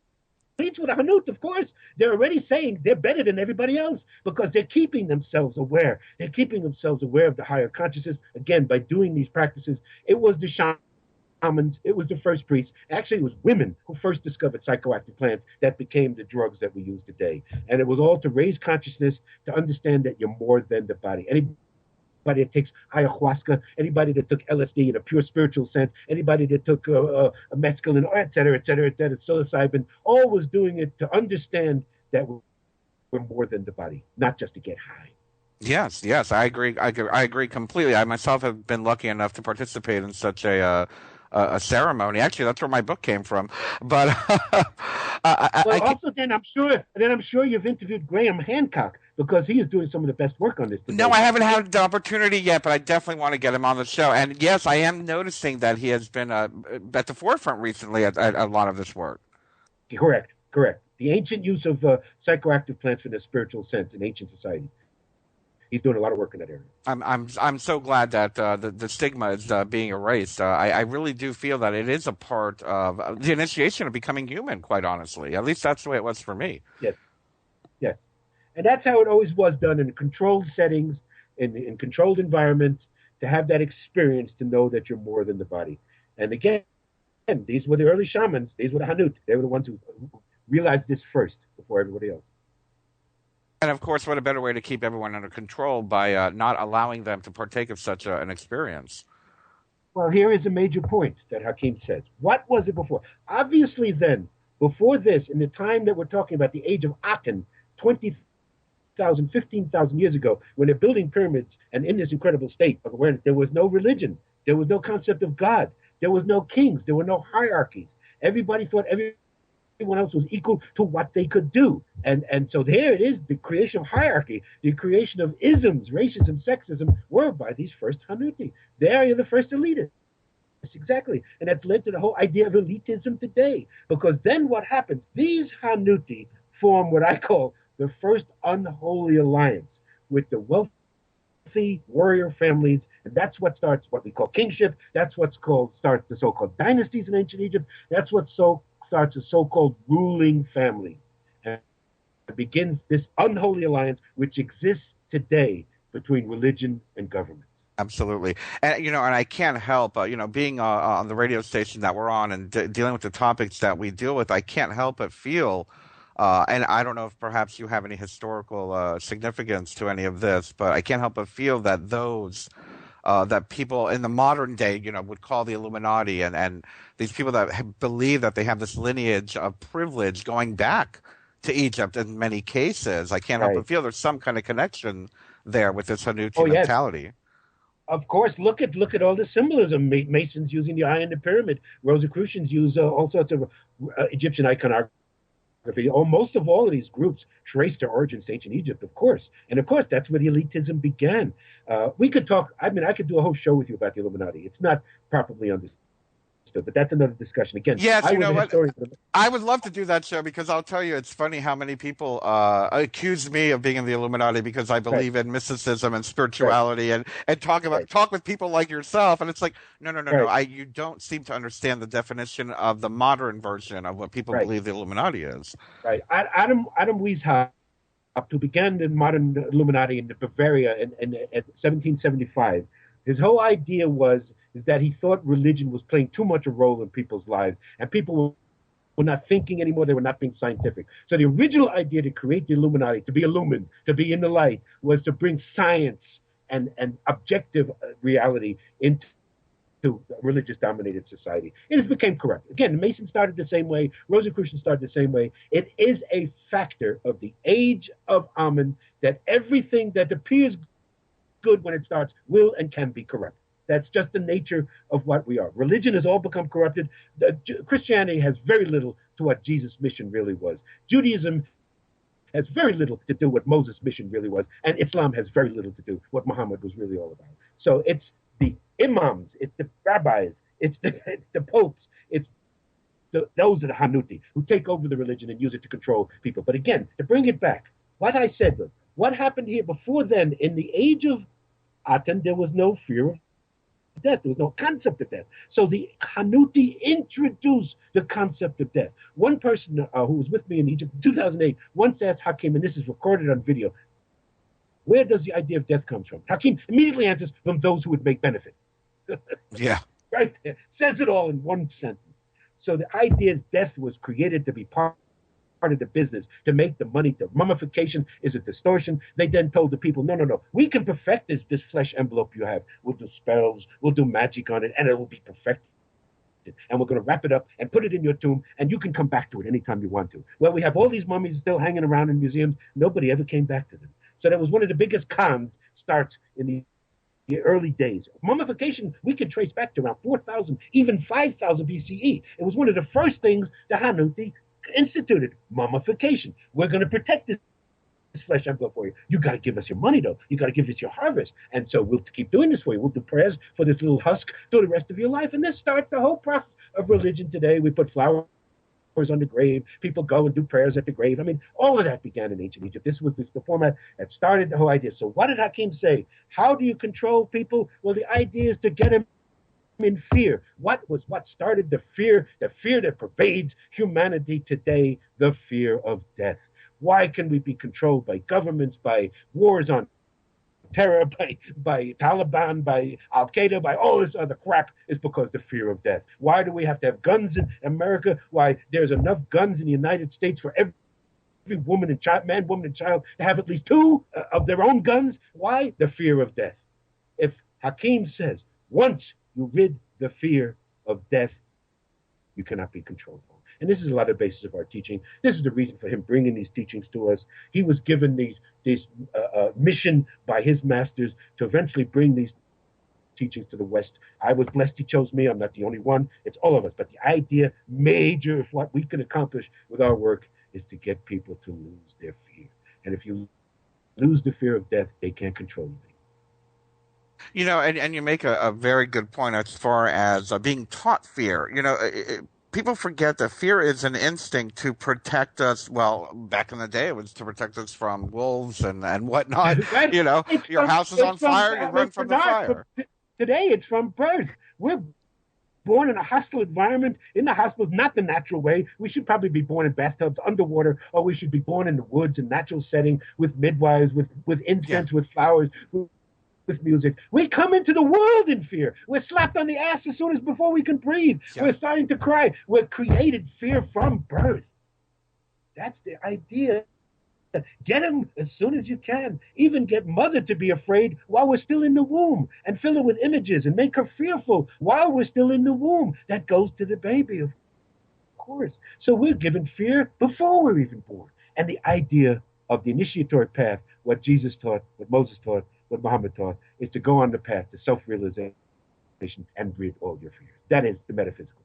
with a Hanut? Of course. They're already saying they're better than everybody else because they're keeping themselves aware. They're keeping themselves aware of the higher consciousness. Again, by doing these practices, it was the shamans, it was the first priests. Actually, it was women who first discovered psychoactive plants that became the drugs that we use today. And it was all to raise consciousness, to understand that you're more than the body. Anybody that takes ayahuasca, anybody that took LSD in a pure spiritual sense, anybody that took a mescaline, et cetera, psilocybin, all was doing it to understand that we're more than the body, not just to get high. Yes, I agree. I agree completely. I myself have been lucky enough to participate in such a ceremony. Actually, that's where my book came from. But then I'm sure you've interviewed Graham Hancock because he is doing some of the best work on this today. No, I haven't had the opportunity yet, but I definitely want to get him on the show. And yes, I am noticing that he has been at the forefront recently at a lot of this work. Correct. The ancient use of psychoactive plants in a spiritual sense in ancient society. He's doing a lot of work in that area. I'm so glad that the stigma is being erased. I really do feel that it is a part of the initiation of becoming human. Quite honestly, at least that's the way it was for me. Yes, and that's how it always was done in controlled settings, in controlled environments, to have that experience to know that you're more than the body. And again, these were the early shamans. These were the Hanut. They were the ones who realized this first before everybody else. And of course, what a better way to keep everyone under control by not allowing them to partake of such an experience. Well, here is a major point that Hakim says. What was it before? Obviously then, before this, in the time that we're talking about, the age of Aten, 20,000, 15,000 years ago, when they're building pyramids and in this incredible state of awareness, there was no religion. There was no concept of God. There was no kings. There were no hierarchies. Everybody thought everyone else was equal to what they could do. And so there it is, the creation of hierarchy, the creation of isms, racism, sexism, were by these first Hanuti. They are the first elitists. Exactly. And that's led to the whole idea of elitism today. Because then what happens? These Hanuti form what I call the first unholy alliance with the wealthy warrior families. And that's what starts what we call kingship. That's what starts the so-called dynasties in ancient Egypt. That's what starts a so-called ruling family. And it begins this unholy alliance which exists today between religion and government. Absolutely. And, and I can't help, being on the radio station that we're on and dealing with the topics that we deal with, I can't help but feel, and I don't know if perhaps you have any historical significance to any of this, but I can't help but feel that those that people in the modern day, would call the Illuminati and these people that believe that they have this lineage of privilege going back to Egypt in many cases. I can't help but feel there's some kind of connection there with this Hanuti mentality. Yes. Of course, look at all the symbolism. Masons using the eye in the pyramid. Rosicrucians use all sorts of Egyptian iconography. Most of all of these groups trace their origins to ancient Egypt, of course. And of course, that's where the elitism began. We could talk, I could do a whole show with you about the Illuminati. It's not properly understood, but that's another discussion. Again, yes, you know what? I would love to do that show because I'll tell you, it's funny how many people accuse me of being in the Illuminati because I believe in mysticism and spirituality and talk with people like yourself. And it's like, no. You don't seem to understand the definition of the modern version of what people believe the Illuminati is. Right. Adam Weishaupt, who began the modern Illuminati in Bavaria in 1775, his whole idea is that he thought religion was playing too much a role in people's lives, and people were not thinking anymore. They were not being scientific. So the original idea to create the Illuminati, to be illumined, to be in the light, was to bring science and objective reality into religious-dominated society. It became corrupt. Again, the Masons started the same way. Rosicrucians started the same way. It is a factor of the age of Amen that everything that appears good when it starts will and can be corrupt. That's just the nature of what we are. Religion has all become corrupted. Christianity has very little to what Jesus' mission really was. Judaism has very little to do what Moses' mission really was. And Islam has very little to do what Muhammad was really all about. So it's the imams, it's the rabbis, it's the popes, those are the Hanuti who take over the religion and use it to control people. But again, to bring it back, what I said was, what happened here before then, in the age of Aten, there was no fear of death. There was no concept of death. So the Hanuti introduced the concept of death. One person who was with me in Egypt in 2008 once asked Hakim, and this is recorded on video, where does the idea of death come from? Hakim immediately answers, from those who would make benefit. Yeah. Right there. Says it all in one sentence. So the idea is death was created to be part of the business, to make the money. The mummification is a distortion. They then told the people, no, we can perfect this flesh envelope you have. We'll do spells, we'll do magic on it, and it will be perfected. And we're going to wrap it up and put it in your tomb, and you can come back to it anytime you want to. Well, we have all these mummies still hanging around in museums. Nobody ever came back to them. So that was one of the biggest cons, starts in the early days. Mummification, we can trace back to around 4,000, even 5,000 BCE. It was one of the first things the Hanuti instituted, mummification. We're going to protect this flesh envelope for you. You got to give us your money, though. You got to give us your harvest. And so we'll keep doing this for you. We'll do prayers for this little husk through the rest of your life. And this starts the whole process of religion today. We put flowers on the grave. People go and do prayers at the grave. I mean, all of that began in ancient Egypt. This was the format that started the whole idea. So what did Hakim say? How do you control people? Well, the idea is to get them in fear. What started the fear that pervades humanity today, the fear of death? Why can we be controlled by governments, by wars on terror, by Taliban, by Al-Qaeda, by all this other crap? Is because the fear of death. Why do we have to have guns in America? Why there's enough guns in the United States for every woman and child, man, woman, and child to have at least two of their own guns? Why? The fear of death. If Hakim says, once you rid the fear of death, you cannot be controlled. And this is a lot of the basis of our teaching. This is the reason for him bringing these teachings to us. He was given this mission by his masters to eventually bring these teachings to the West. I was blessed he chose me. I'm not the only one. It's all of us. But the idea, major of what we can accomplish with our work, is to get people to lose their fear. And if you lose the fear of death, they can't control you. You know, and you make a very good point as far as being taught fear. You know, people forget that fear is an instinct to protect us. Well, back in the day, it was to protect us from wolves and whatnot. Right. You know, your house is on fire, you run from the fire. Today, it's from birth. We're born in a hostile environment, in the hospitals, not the natural way. We should probably be born in bathtubs, underwater, or we should be born in the woods, in natural setting, with midwives, with incense, with flowers, with music. We come into the world in fear. We're slapped on the ass as soon as before we can breathe. Yeah. We're starting to cry. We're created fear from birth. That's the idea. Get them as soon as you can. Even get mother to be afraid while we're still in the womb, and fill her with images and make her fearful while we're still in the womb. That goes to the baby, of course. So we're given fear before we're even born. And the idea of the initiatory path, what Jesus taught, what Moses taught, what Muhammad taught, is to go on the path to self-realization and rid all your fears. That is the metaphysical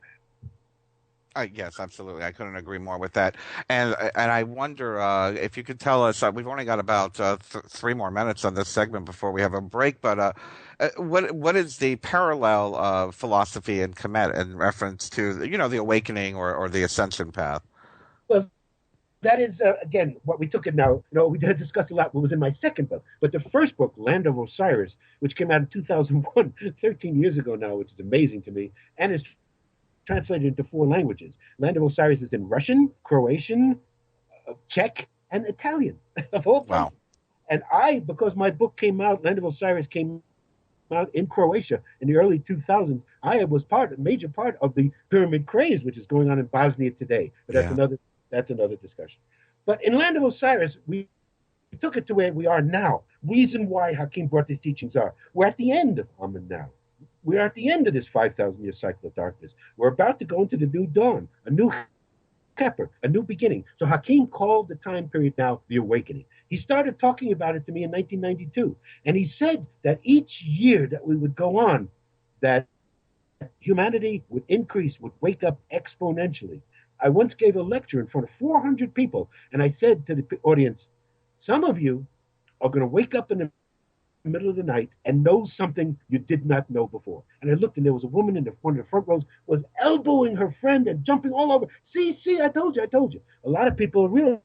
path. Yes, absolutely. I couldn't agree more with that. And I wonder if you could tell us, we've only got about 3 more minutes on this segment before we have a break, but what is the parallel philosophy in Kemet in reference to, you know, the awakening or the ascension path? Well, that is, again, what we took it now. You know, we did discuss a lot what was in my second book. But the first book, Land of Osiris, which came out in 2001, 13 years ago now, which is amazing to me, and is translated into 4 languages. Land of Osiris is in Russian, Croatian, Czech, and Italian. Of all places. Wow. And because my book came out, Land of Osiris came out in Croatia in the early 2000s, I was a major part of the pyramid craze, which is going on in Bosnia today. But that's another discussion. But in Land of Osiris, we took it to where we are now. Reason why Hakim brought these teachings are, we're at the end of Amun now. We're at the end of this 5,000-year cycle of darkness. We're about to go into the new dawn, a new Kepper, a new beginning. So Hakim called the time period now the awakening. He started talking about it to me in 1992. And he said that each year that we would go on, that humanity would increase, would wake up exponentially. I once gave a lecture in front of 400 people, and I said to the audience, some of you are going to wake up in the middle of the night and know something you did not know before. And I looked, and there was a woman in one of the front rows was elbowing her friend and jumping all over. See, I told you. A lot of people are realizing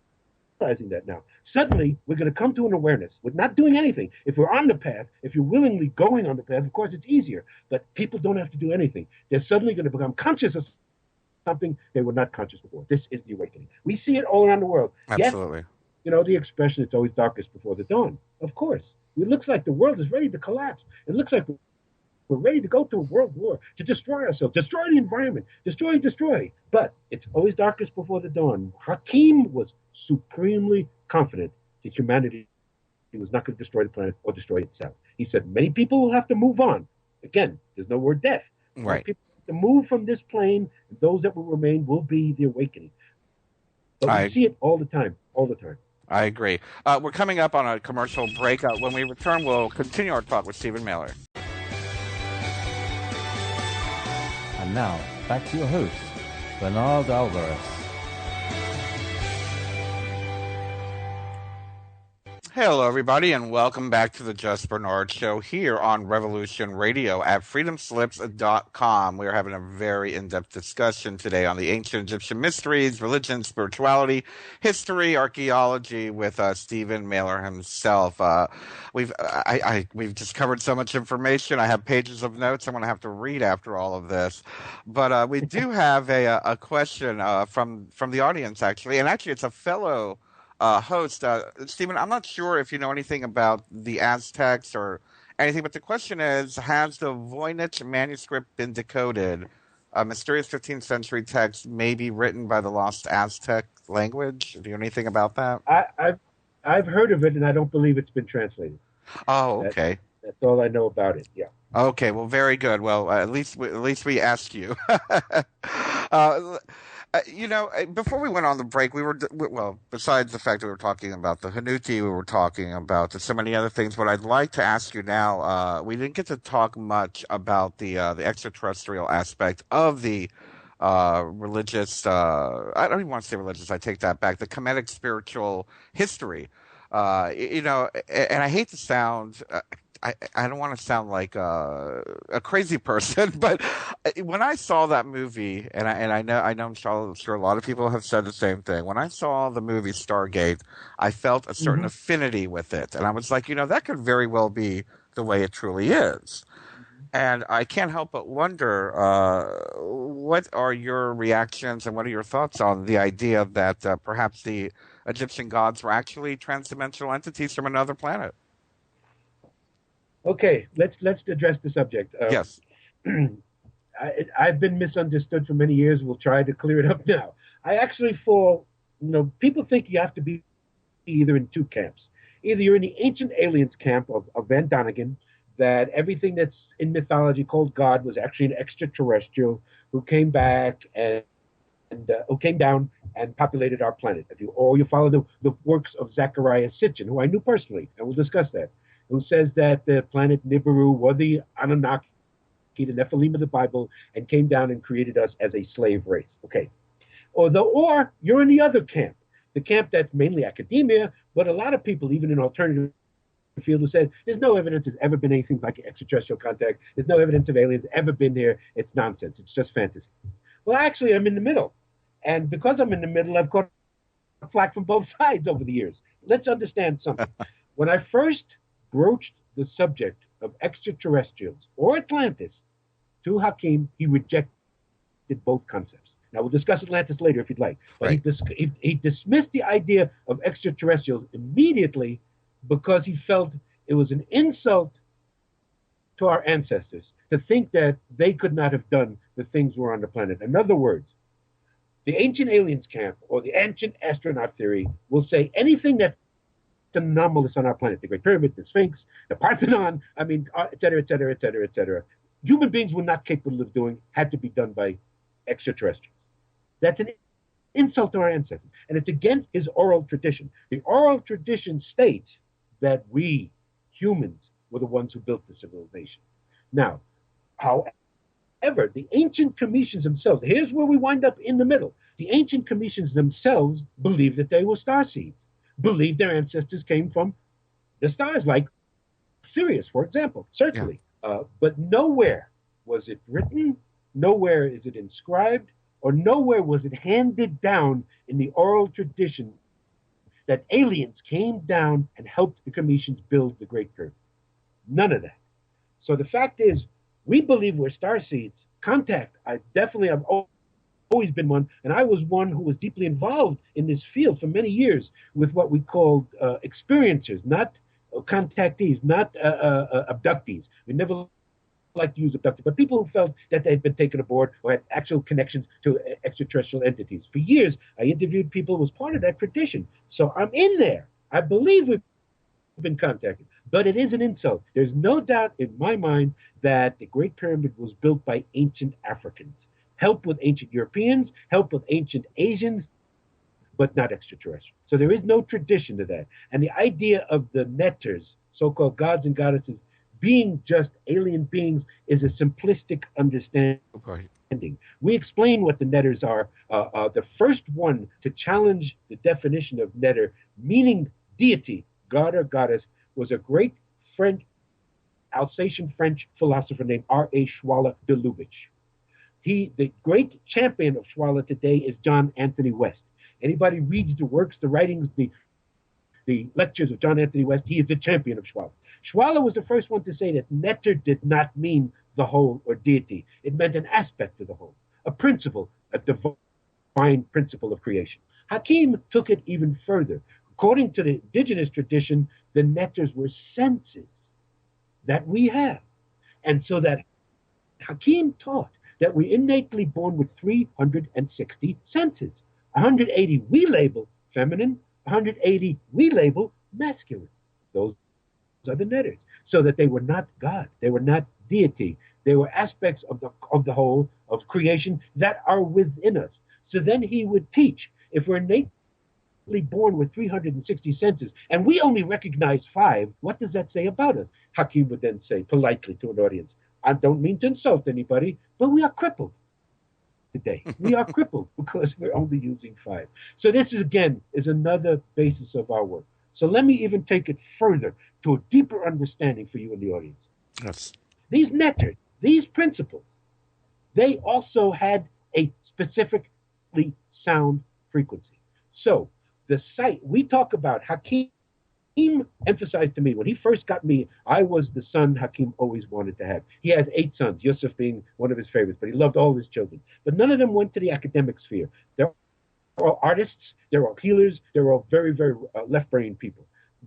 realizing that now. Suddenly, we're going to come to an awareness. We're not doing anything. If we're on the path, if you're willingly going on the path, of course, it's easier. But people don't have to do anything. They're suddenly going to become conscious of something they were not conscious before. This is the awakening. We see it all around the world. Absolutely. Yes, you know, the expression, it's always darkest before the dawn. Of course. It looks like the world is ready to collapse. It looks like we're ready to go to a world war, to destroy ourselves, destroy the environment, destroy. But it's always darkest before the dawn. Hakim was supremely confident that humanity was not going to destroy the planet or destroy itself. He said many people will have to move on. Again, there's no word death. Right. People have to move from this plane, and those that will remain will be the awakening. But we see it all the time. I agree. We're coming up on a commercial break. When we return, we'll continue our talk with Stephen Mehler. And now, back to your host, Bernard Alvarez. Hello, everybody, and welcome back to the Just Bernard Show here on Revolution Radio at freedomslips.com. We are having a very in-depth discussion today on the ancient Egyptian mysteries, religion, spirituality, history, archaeology with Stephen Mehler himself. We've just covered so much information. I have pages of notes I'm going to have to read after all of this. But we do have a question from the audience, actually, and actually it's a fellow host. Stephen, I'm not sure if you know anything about the Aztecs or anything, but the question is, has the Voynich manuscript been decoded? A mysterious 15th century text may be written by the lost Aztec language. Do you know anything about that? I've heard of it, and I don't believe it's been translated. Oh, okay. That's all I know about it, yeah. Okay, well, very good. Well, at least we asked you. You know, before we went on the break, besides the fact that we were talking about the Hanuti, we were talking about so many other things. What I'd like to ask you now, we didn't get to talk much about the extraterrestrial aspect of the religious, I don't even want to say religious, I take that back, the Kemetic spiritual history. You know, and I hate to sound... I don't want to sound like a crazy person, but when I saw that movie, and I know I'm sure a lot of people have said the same thing. When I saw the movie Stargate, I felt a certain affinity with it, and I was like, you know, that could very well be the way it truly is. And I can't help but wonder, what are your reactions and what are your thoughts on the idea that perhaps the Egyptian gods were actually transdimensional entities from another planet? Okay, let's address the subject. Yes. I've been misunderstood for many years. We'll try to clear it up now. I actually fall, people think you have to be either in two camps. Either you're in the ancient aliens camp of Van Donigan, that everything that's in mythology called God was actually an extraterrestrial who came back and who came down and populated our planet. Or you follow the works of Zecharia Sitchin, who I knew personally, and we'll discuss that, who says that the planet Nibiru were the Anunnaki, the Nephilim of the Bible, and came down and created us as a slave race. Okay. Or you're in the other camp, the camp that's mainly academia, but a lot of people, even in alternative field, who said there's no evidence there's ever been anything like extraterrestrial contact. There's no evidence of aliens ever been there. It's nonsense. It's just fantasy. Well, actually, I'm in the middle. And because I'm in the middle, I've caught flack from both sides over the years. Let's understand something. When I first broached the subject of extraterrestrials or Atlantis to Hakim, he rejected both concepts. Now, we'll discuss Atlantis later if you'd like. But right. he dismissed the idea of extraterrestrials immediately because he felt it was an insult to our ancestors to think that they could not have done the things were on the planet. In other words, the ancient aliens camp or the ancient astronaut theory will say anything that's anomalous on our planet, the Great Pyramid, the Sphinx, the Parthenon, et cetera, et cetera, et cetera, et cetera, human beings were not capable of doing, had to be done by extraterrestrials. That's an insult to our ancestors. And it's against his oral tradition. The oral tradition states that we, humans, were the ones who built the civilization. Now, however, the ancient Cometians themselves, here's where we wind up in the middle. The ancient Cometians themselves believed that they were starseeds, believed their ancestors came from the stars, like Sirius, for example, certainly. Yeah. But nowhere was it written, nowhere is it inscribed, or nowhere was it handed down in the oral tradition that aliens came down and helped the Cometians build the Great Pyramid. None of that. So the fact is, we believe we're starseeds. Contact, I definitely have always been one, and I was one who was deeply involved in this field for many years with what we called experiencers, not contactees, not abductees. We never liked to use abductees, but people who felt that they'd been taken aboard or had actual connections to extraterrestrial entities. For years, I interviewed people who was part of that tradition. So I'm in there. I believe we've been contacted, but it is an insult. There's no doubt in my mind that the Great Pyramid was built by ancient Africans, helped with ancient Europeans, helped with ancient Asians, but not extraterrestrial. So there is no tradition to that. And the idea of the netters, so-called gods and goddesses, being just alien beings is a simplistic understanding. Right. We explain what the netters are. The first one to challenge the definition of netter, meaning deity, god or goddess, was a great French, Alsatian French philosopher named R.A. Schwaller de Lubitsch. The great champion of Schwaller today is John Anthony West. Anybody reads the works, the writings, the lectures of John Anthony West, he is the champion of Schwaller. Schwaller was the first one to say that netter did not mean the whole or deity. It meant an aspect of the whole, a principle, a divine principle of creation. Hakim took it even further. According to the indigenous tradition, the netters were senses that we have. And so that Hakim taught that we're innately born with 360 senses. 180 we label feminine, 180 we label masculine. Those are the netters. So that they were not God, they were not deity. They were aspects of the whole of creation that are within us. So then he would teach, if we're innately born with 360 senses, and we only recognize 5, what does that say about us? Hakim would then say politely to an audience, I don't mean to insult anybody, but we are crippled today. We are crippled because we're only using 5. So this is, again, is another basis of our work. So let me even take it further to a deeper understanding for you in the audience. Yes. These netters, these principles, they also had a specifically sound frequency. So the site we talk about, Hakim emphasized to me when he first got me, I was the son Hakim always wanted to have. He has 8 sons, Yusuf being one of his favorites, but he loved all his children. But none of them went to the academic sphere. They're all artists, they're all healers, they're all very, very left-brain people.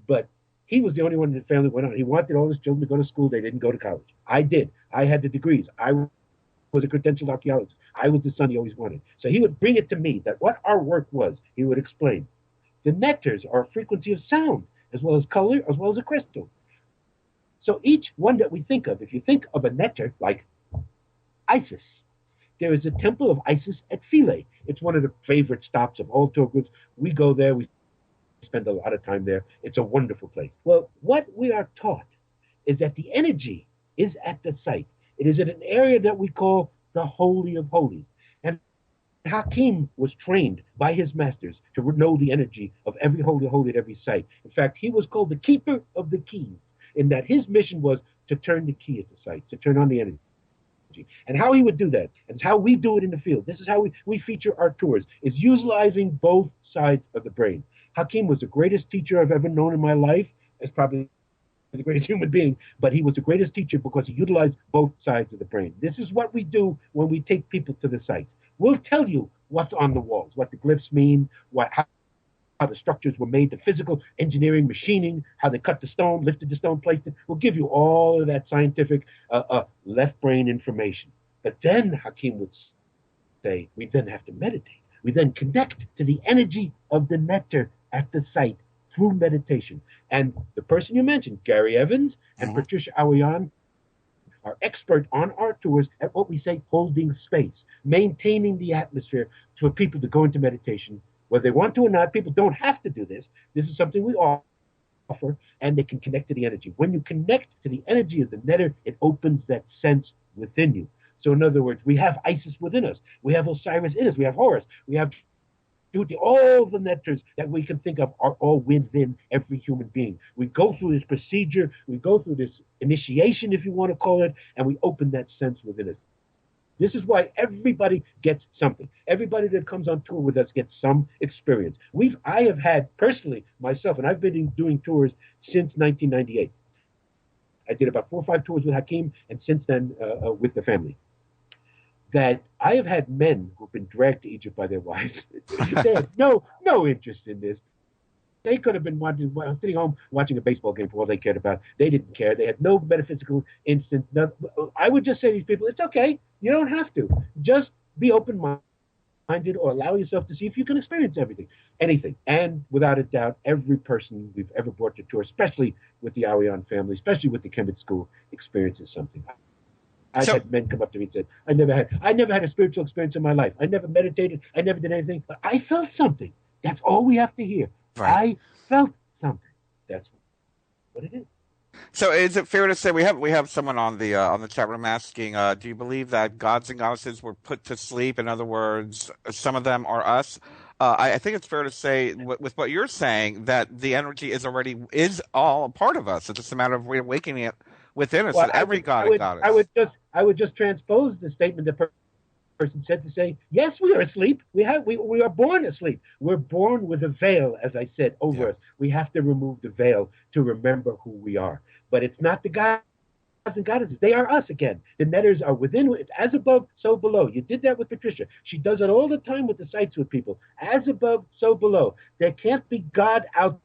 But he was the only one in the family went on. He wanted all his children to go to school. They didn't go to college. I did. I had the degrees. I was a credentialed archaeologist. I was the son he always wanted. So he would bring it to me that what our work was, he would explain. The netters are a frequency of sound, as well as color, as well as a crystal. So each one that we think of, if you think of a netter like Isis, there is a temple of Isis at Philae. It's one of the favorite stops of all tour groups. We go there. We spend a lot of time there. It's a wonderful place. Well, what we are taught is that the energy is at the site. It is in an area that we call the Holy of Holies. And Hakim was trained by his masters to know the energy of every holy holy at every site. In fact, he was called the keeper of the keys, in that his mission was to turn the key at the site, to turn on the energy. And how he would do that, and how we do it in the field, this is how we feature our tours, is utilizing both sides of the brain. Hakim was the greatest teacher I've ever known in my life, as probably the greatest human being, but he was the greatest teacher because he utilized both sides of the brain. This is what we do when we take people to the sites. We'll tell you what's on the walls, what the glyphs mean, how the structures were made, the physical engineering, machining, how they cut the stone, lifted the stone, placed it. We'll give you all of that scientific left brain information. But then Hakim would say, we then have to meditate. We then connect to the energy of the nectar at the site through meditation. And the person you mentioned, Gary Evans and Patricia Awyan, are expert on our tours at what we say holding space, maintaining the atmosphere for people to go into meditation, whether they want to or not. People don't have to do this. This is something we offer, and they can connect to the energy. When you connect to the energy of the netter, it opens that sense within you. So in other words, we have Isis within us. We have Osiris in us. We have Horus. We have all the netters that we can think of are all within every human being. We go through this procedure. We go through this initiation, if you want to call it, and we open that sense within us. This is why everybody gets something. Everybody that comes on tour with us gets some experience. I have had personally myself, and I've been doing tours since 1998. I did about 4 or 5 tours with Hakim, and since then with the family. That I have had men who've been dragged to Egypt by their wives. They had no interest in this. They could have been sitting home watching a baseball game for all they cared about. They didn't care. They had no metaphysical instinct. I would just say to these people, it's okay. You don't have to. Just be open-minded or allow yourself to see if you can experience anything. And without a doubt, every person we've ever brought to tour, especially with the Awyan family, especially with the Kemet School, experiences something. I've had men come up to me and said, I never had a spiritual experience in my life. I never meditated. I never did anything. But I felt something. That's all we have to hear. Right. I felt something. That's what it is. So, is it fair to say we have someone on the chat room asking, do you believe that gods and goddesses were put to sleep? In other words, some of them are us. I think it's fair to say, with what you're saying, that the energy is all a part of us. It's just a matter of reawakening it within us. Well, that every god and goddess. I would just transpose the statement that person said to say, yes, we are asleep. We are born asleep. We're born with a veil, as I said, over us. We have to remove the veil to remember who we are. But it's not the gods and goddesses. They are us again. The netters are within, as above, so below. You did that with Patricia. She does it all the time with the sites with people. As above, so below. There can't be God out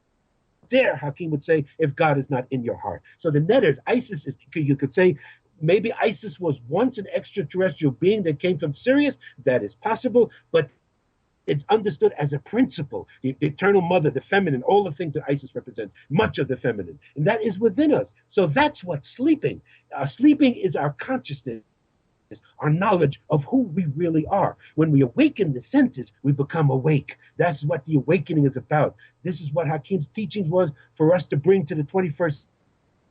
there, Hakim would say, if God is not in your heart. So the netters, Isis, you could say, maybe Isis was once an extraterrestrial being that came from Sirius. That is possible, but it's understood as a principle. The eternal mother, the feminine, all the things that Isis represents, much of the feminine. And that is within us. So that's what's sleeping. Sleeping is our consciousness, our knowledge of who we really are. When we awaken the senses, we become awake. That's what the awakening is about. This is what Hakim's teachings was for us to bring to the 21st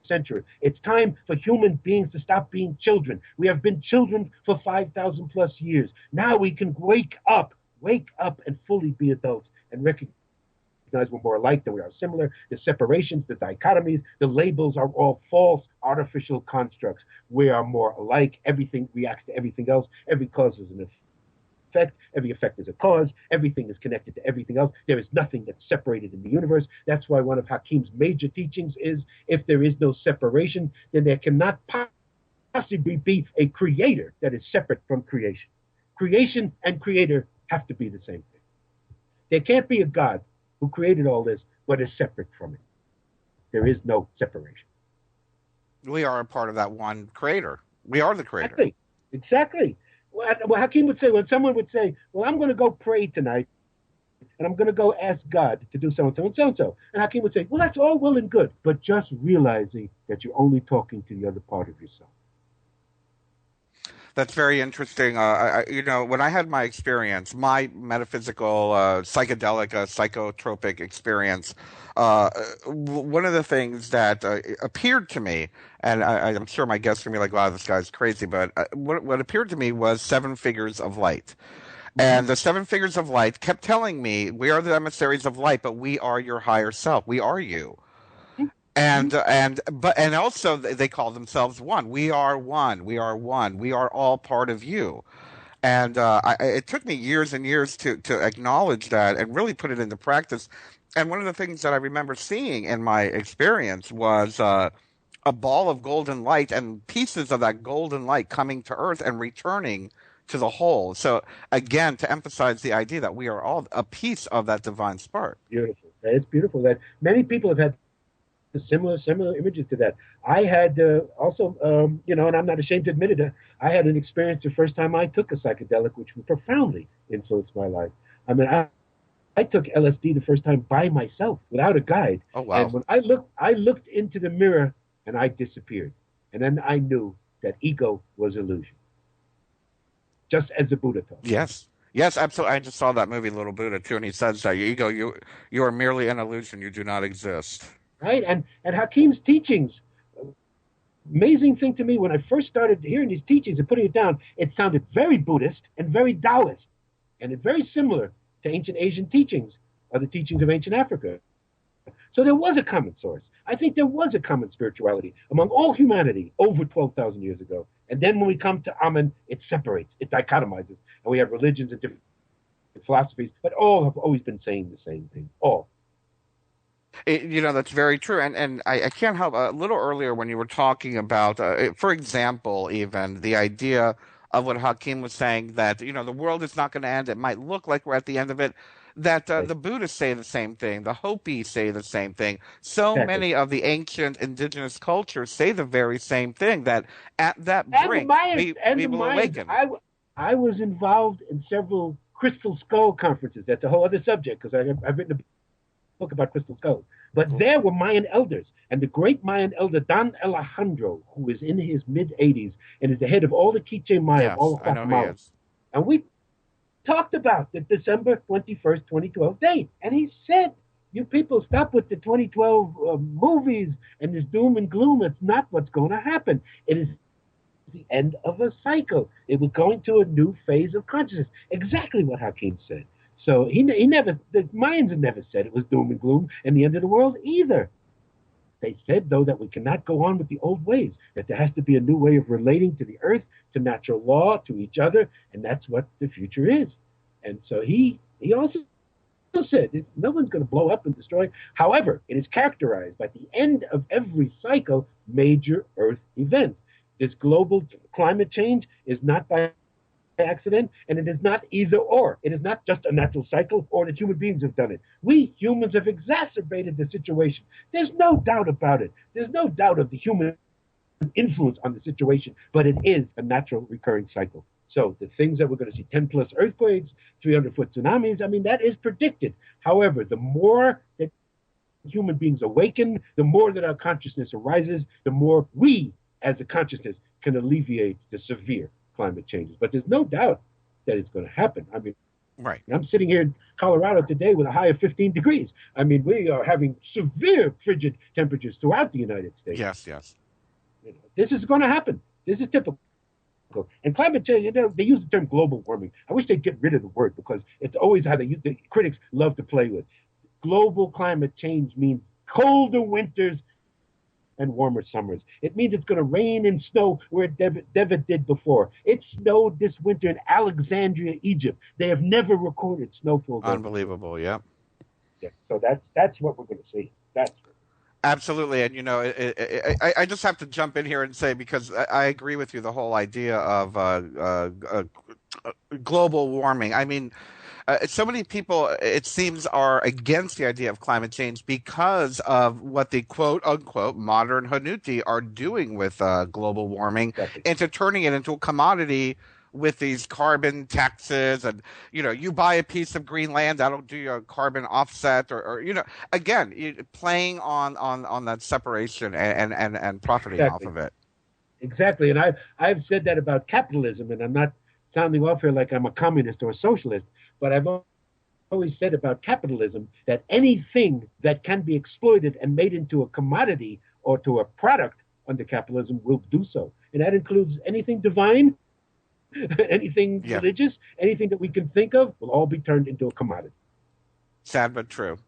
century. It's time for human beings to stop being children. We have been children for 5,000 plus years. Now we can wake up and fully be adults and recognize we're more alike than we are similar. The separations, the dichotomies, the labels are all false, artificial constructs. We are more alike. Everything reacts to everything else. Every cause is an effect. Every effect is a cause. Everything is connected to everything else. There is nothing that's separated in the universe. That's why one of Hakim's major teachings is, if there is no separation, then there cannot possibly be a creator that is separate from creation. Creation and creator have to be the same thing. There can't be a God who created all this but is separate from it. There is no separation. We are a part of that one creator. We are the creator. Exactly. Well, Hakim would say, when someone would say, well, I'm going to go pray tonight, and I'm going to go ask God to do so-and-so and so-and-so. And Hakim would say, well, that's all well and good, but just realizing that you're only talking to the other part of yourself. That's very interesting. When I had my experience, my metaphysical, psychedelic, psychotropic experience, one of the things that appeared to me, and I'm sure my guests are going to be like, wow, this guy's crazy, but what appeared to me was 7 figures of light. And the 7 figures of light kept telling me, we are the emissaries of light, but we are your higher self. We are you. And also they call themselves one. We are one. We are one. We are all part of you. And it took me years and years to acknowledge that and really put it into practice. And one of the things that I remember seeing in my experience was a ball of golden light and pieces of that golden light coming to Earth and returning to the whole. So again, to emphasize the idea that we are all a piece of that divine spark. Beautiful. It's beautiful that many people have had similar images to that. I had also, and I'm not ashamed to admit it, I had an experience the first time I took a psychedelic, which profoundly influenced my life. I mean, I took LSD the first time by myself, without a guide. Oh, wow. And when I looked into the mirror and I disappeared. And then I knew that ego was illusion. Just as the Buddha taught. Yes, absolutely. I just saw that movie, Little Buddha, too, and he says that ego, you are merely an illusion. You do not exist. Right, and Hakim's teachings, amazing thing to me, when I first started hearing these teachings and putting it down, it sounded very Buddhist and very Taoist, and it's very similar to ancient Asian teachings, or the teachings of ancient Africa. So there was a common source. I think there was a common spirituality among all humanity over 12,000 years ago. And then when we come to Amen, it separates, it dichotomizes, and we have religions and different philosophies, but all have always been saying the same thing. All. That's very true. And I can't help a little earlier when you were talking about, for example, even the idea of what Hakim was saying that, the world is not going to end. It might look like we're at the end of it. That Right. the Buddhists say the same thing. The Hopis say the same thing. So Exactly. many of the ancient indigenous cultures say the very same thing, that at that And the brink, Mayans, we will awaken. I was involved in several crystal skull conferences. That's a whole other subject because I've written a book about crystal skulls. But there were Mayan elders, and the great Mayan elder Don Alejandro, who is in his mid-80s and is the head of all the Quiche Maya, Yes, all of I know he Guatemala. is. And we talked about the December 21st, 2012 date. And he said, you people stop with the 2012 movies and this doom and gloom. It's not what's going to happen. It is the end of a cycle. It was going to a new phase of consciousness. Exactly what Hakim said. So he never, the Mayans had never said it was doom and gloom and the end of the world either. They said, though, that we cannot go on with the old ways, that there has to be a new way of relating to the earth, to natural law, to each other, and that's what the future is. And so he also said, no one's going to blow up and destroy. However, it is characterized by the end of every cycle, major earth events. This global climate change is not by accident, and it is not either or. It is not just a natural cycle or that human beings have done it. We humans have exacerbated the situation. There's no doubt about it. There's no doubt of the human influence on the situation, but it is a natural recurring cycle. So the things that we're going to see, 10 plus earthquakes, 300-foot tsunamis, I mean, that is predicted. However, the more that human beings awaken, the more that our consciousness arises, the more we as a consciousness can alleviate the severe climate changes. But there's no doubt that it's going to happen. I mean, Right. I'm sitting here in Colorado today with a high of 15 degrees. I mean, we are having severe frigid temperatures throughout the United States. Yes. This is going to happen. This is typical. And climate change, they use the term global warming. I wish they'd get rid of the word because it's always how the critics love to play with. Global climate change means colder winters and warmer summers. It means it's going to rain and snow where it never did before. It snowed this winter in Alexandria, Egypt. They have never recorded snowfall. Unbelievable, yeah. So that's what we're going to see. Absolutely. And, I just have to jump in here and say, because I agree with you, the whole idea of global warming. I mean, so many people, it seems, are against the idea of climate change because of what the quote-unquote modern Hanuti are doing with global warming, into turning it into a commodity with these carbon taxes. And, you buy a piece of green land, that'll do your carbon offset, or again, playing on that separation and profiting off of it. Exactly. And I've said that about capitalism, and I'm not sounding off here like I'm a communist or a socialist, but I've always said about capitalism that anything that can be exploited and made into a commodity or to a product under capitalism will do so. And that includes anything divine, anything religious, anything that we can think of will all be turned into a commodity. Sad but true.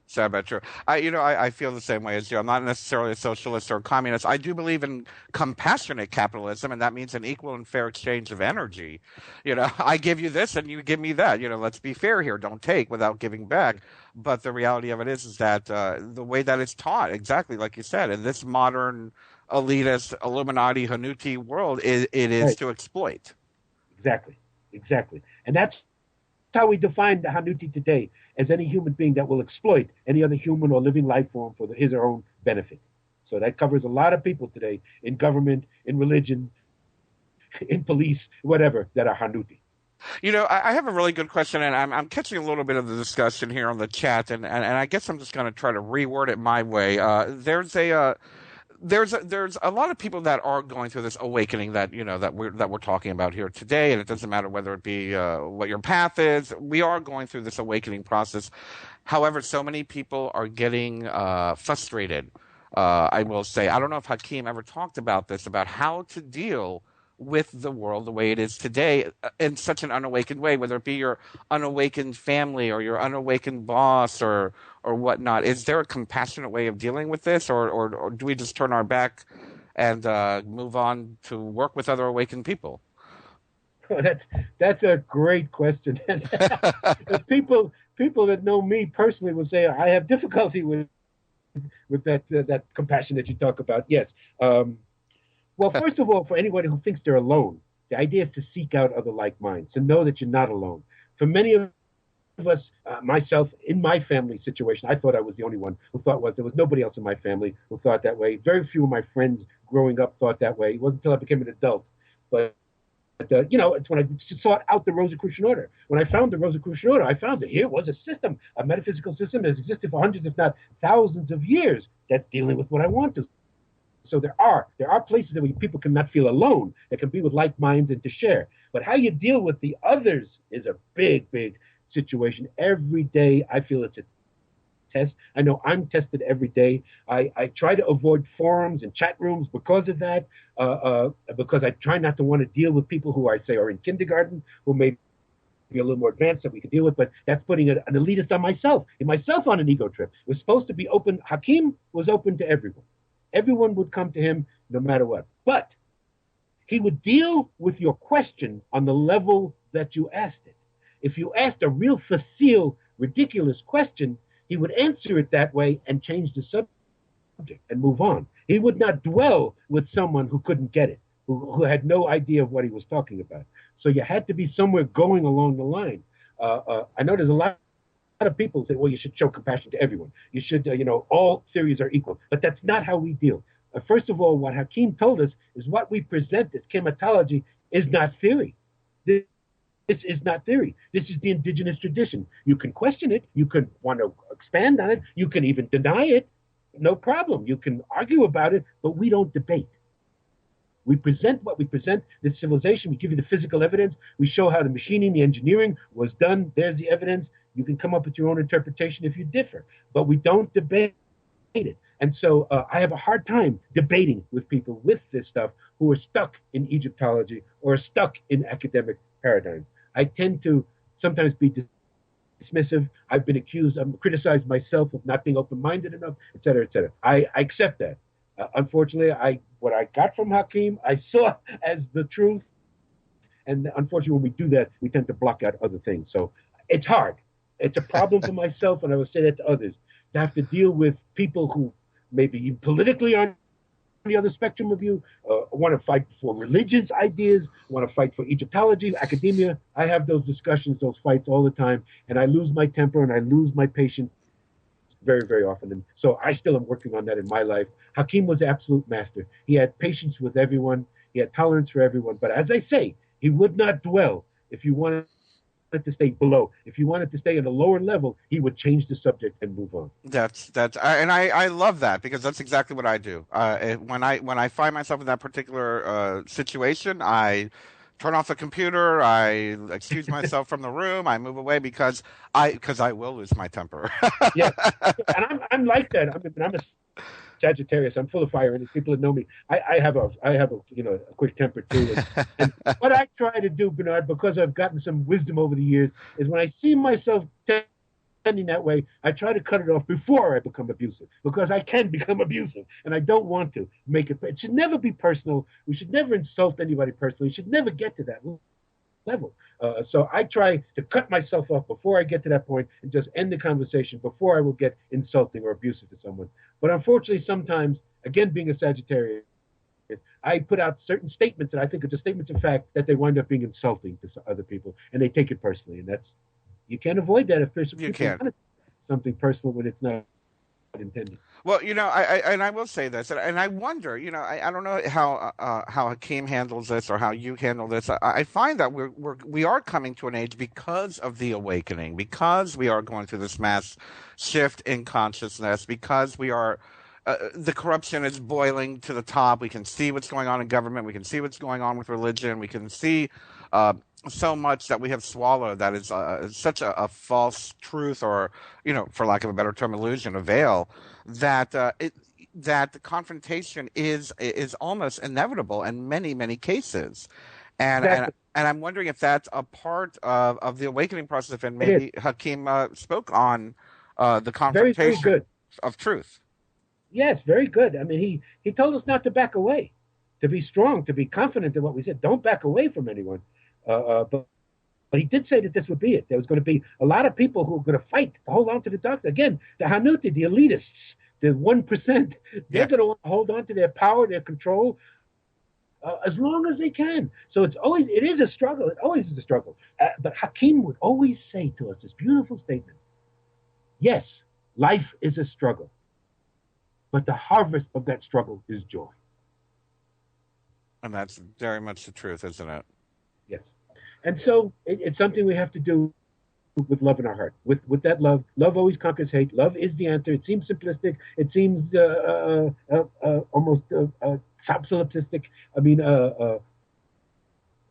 I feel the same way as you. I'm not necessarily a socialist or a communist. I do believe in compassionate capitalism, and that means an equal and fair exchange of energy. I give you this and you give me that. Let's be fair here. Don't take without giving back. But the reality of it is that the way that it's taught, exactly like you said, in this modern elitist Illuminati Hanuti world, it is to exploit. Exactly. And that's how we define the Hanuti today, as any human being that will exploit any other human or living life form for his or her own benefit. So that covers a lot of people today in government, in religion, in police, whatever, that are Hanuti. I have a really good question, and I'm catching a little bit of the discussion here on the chat, and I guess I'm just going to try to reword it my way. There's a lot of people that are going through this awakening that we're talking about here today, and it doesn't matter whether it be what your path is. We are going through this awakening process. However, so many people are getting frustrated. I will say, I don't know if Hakim ever talked about this, about how to deal with the world the way it is today in such an unawakened way, whether it be your unawakened family or your unawakened boss or whatnot? Is there a compassionate way of dealing with this, or do we just turn our back and move on to work with other awakened people? That's a great question. people that know me personally will say I have difficulty with that compassion that you talk about. Yes. Well, first of all, for anybody who thinks they're alone, the idea is to seek out other like minds, to know that you're not alone. For many of us, myself, in my family situation, I thought I was the only one who thought there was nobody else in my family who thought that way. Very few of my friends growing up thought that way. It wasn't until I became an adult. But it's when I sought out the Rosicrucian Order. When I found the Rosicrucian Order, I found that here was a system, a metaphysical system that has existed for hundreds, if not thousands of years, that's dealing with what I want to. So there are places that people cannot feel alone, that can be with like minds and to share. But how you deal with the others is a big, big situation. Every day I feel it's a test. I know I'm tested every day. I try to avoid forums and chat rooms because of that, because I try not to want to deal with people who I say are in kindergarten, who may be a little more advanced that we can deal with, but that's putting an elitist on myself on an ego trip. It was supposed to be open. Hakim was open to everyone. Everyone would come to him no matter what. But he would deal with your question on the level that you asked it. If you asked a real facile, ridiculous question, he would answer it that way and change the subject and move on. He would not dwell with someone who couldn't get it, who had no idea of what he was talking about. So you had to be somewhere going along the line. I know there's a lot of people say, well, you should show compassion to everyone. You should, all theories are equal. But that's not how we deal. First of all, what Hakim told us is what we present as chematology is not theory. This is not theory. This is the indigenous tradition. You can question it. You can want to expand on it. You can even deny it. No problem. You can argue about it, but we don't debate. We present what we present, this civilization. We give you the physical evidence. We show how the machining, the engineering was done. There's the evidence. You can come up with your own interpretation if you differ, but we don't debate it. And so I have a hard time debating with people with this stuff who are stuck in Egyptology or stuck in academic paradigms. I tend to sometimes be dismissive. I've been accused, I'm criticized myself of not being open-minded enough, et cetera, et cetera. I accept that. Unfortunately, what I got from Hakim, I saw as the truth. And unfortunately, when we do that, we tend to block out other things. So it's hard. It's a problem for myself, and I will say that to others, to have to deal with people who maybe politically are on the other spectrum of you, want to fight for religious ideas, want to fight for Egyptology, academia. I have those discussions, those fights all the time, and I lose my temper and I lose my patience very, very often. And so I still am working on that in my life. Hakim was absolute master. He had patience with everyone. He had tolerance for everyone. But as I say, he would not dwell. If you wanted to stay below, if you wanted to stay at a lower level, he would change the subject and move on. I love that, because that's exactly what I do. When I find myself in that particular situation, I turn off the computer, I excuse myself from the room, I move away because I will lose my temper. Yeah, and I'm like that. I'm a Sagittarius. I'm full of fire, and as people that know me, I have a quick temper too. And what I try to do, Bernard, because I've gotten some wisdom over the years, is when I see myself tending that way, I try to cut it off before I become abusive, because I can become abusive, and I don't want to make it. It should never be personal. We should never insult anybody personally. We should never get to that level. So I try to cut myself off before I get to that point and just end the conversation before I will get insulting or abusive to someone. But unfortunately, sometimes, again, being a Sagittarius, I put out certain statements that I think are just statements of fact that they wind up being insulting to other people, and they take it personally. And you can't avoid that if there's something personal when it's not intended. Well, I will say this, and I wonder, I don't know how Hakim handles this or how you handle this. I find that we are coming to an age because of the awakening, because we are going through this mass shift in consciousness, because we are the corruption is boiling to the top. We can see what's going on in government. We can see what's going on with religion. We can see so much that we have swallowed that is such a false truth, or, for lack of a better term, illusion, a veil, that that the confrontation is almost inevitable in many, many cases. And and Exactly. and I'm wondering if that's a part of the awakening process, and It is maybe Hakim spoke on the very, very confrontation good. of truth. Yes, very good. I mean, he told us not to back away, to be strong, to be confident in what we said. Don't back away from anyone. But he did say that this would be it. There was going to be a lot of people who were going to fight to hold on to the dark. Again, the Hanuti, the elitists, the 1%, they're Yeah, going to hold on to their power, their control, as long as they can. So it is a struggle. It always is a struggle. But Hakim would always say to us this beautiful statement: yes, life is a struggle, but the harvest of that struggle is joy. and that's very much the truth, isn't it? Yes. And so it's something we have to do with love in our heart. With that love, love always conquers hate. Love is the answer. It seems simplistic. It seems almost solipsistic. I mean,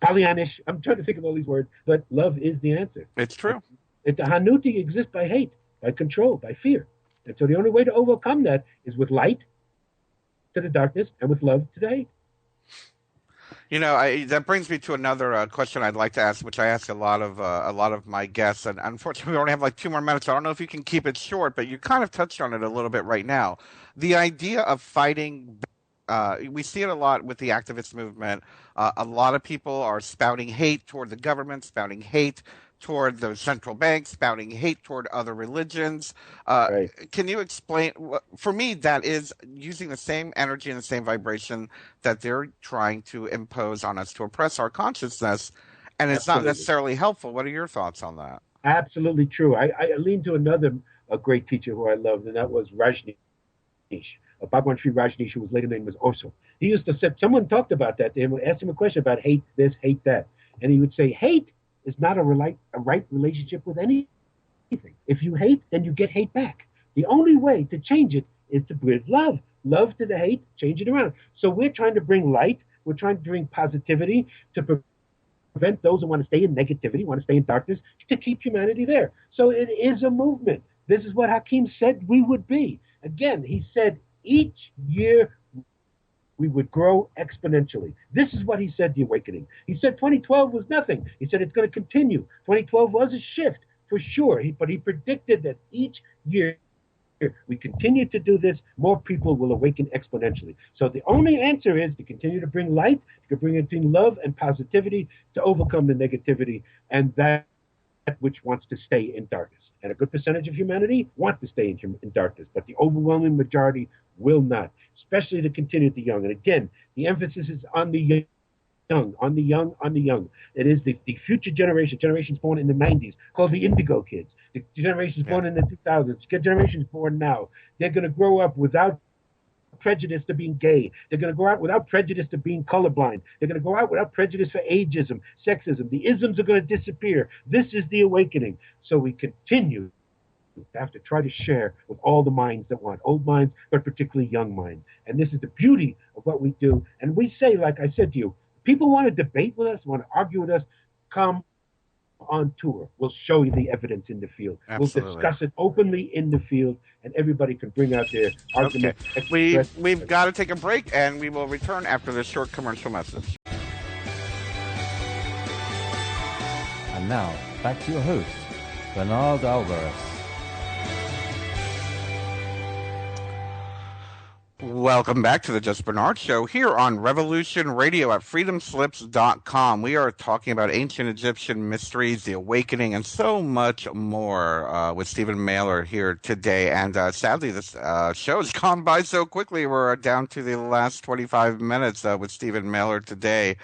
Pollyannish. I'm trying to think of all these words, but love is the answer. It's true. The Hanuti exists by hate, by control, by fear. And so the only way to overcome that is with light to the darkness and with love to the hate. You know, that brings me to another question I'd like to ask, which I ask a lot of my guests, and unfortunately, we only have like 2 more minutes. I don't know if you can keep it short, but you kind of touched on it a little bit right now. The idea of fighting, we see it a lot with the activist movement. A lot of people are spouting hate toward the government, spouting hate toward the central bank, spouting hate toward other religions. Right. Can you explain? For me, that is using the same energy and the same vibration that they're trying to impose on us to oppress our consciousness, and it's not Absolutely. necessarily helpful. What are your thoughts on that? Absolutely true. I lean to another a great teacher who I loved, and that was Rajneesh. Bhagwan Sri Rajneesh, whose later name was Oso. He used to say, someone talked about that to him, asked him a question about hate this, hate that. And he would say, hate is not a right relationship with anything. If you hate, then you get hate back. The only way to change it is to bring love. Love to the hate, change it around. So we're trying to bring light. We're trying to bring positivity to prevent those who want to stay in negativity, want to stay in darkness, to keep humanity there. So it is a movement. This is what Hakim said we would be. Again, he said each year we would grow exponentially. This is what he said, the awakening. He said 2012 was nothing. He said it's going to continue. 2012 was a shift, for sure. But he predicted that each year we continue to do this, more people will awaken exponentially. So the only answer is to continue to bring light, to bring in love and positivity, to overcome the negativity and that which wants to stay in darkness. And a good percentage of humanity want to stay in darkness, but the overwhelming majority will not, especially to continue the young. And again, the emphasis is on the young, on the young, on the young. It is the future generation, generations born in the 90s, called the indigo kids. The generations born in the 2000s, generations born now. They're going to grow up without prejudice to being gay. They're going to go out without prejudice to being colorblind. They're going to go out without prejudice for ageism, sexism. The isms are going to disappear. This is the awakening. So we continue to have to try to share with all the minds that want, old minds, but particularly young minds. And this is the beauty of what we do. And we say, like I said to you, people want to debate with us, want to argue with us, come on tour. We'll show you the evidence in the field. Absolutely. We'll discuss it openly in the field, and everybody can bring out their arguments. Okay. We've got to take a break, and we will return after this short commercial message. And now, back to your host, Bernard Alvarez. Welcome back to the Just Bernard Show here on Revolution Radio at freedomslips.com. We are talking about ancient Egyptian mysteries, the awakening, and so much more with Stephen Mehler here today. And sadly, this show has gone by so quickly. We're down to the last 25 minutes with Stephen Mehler today.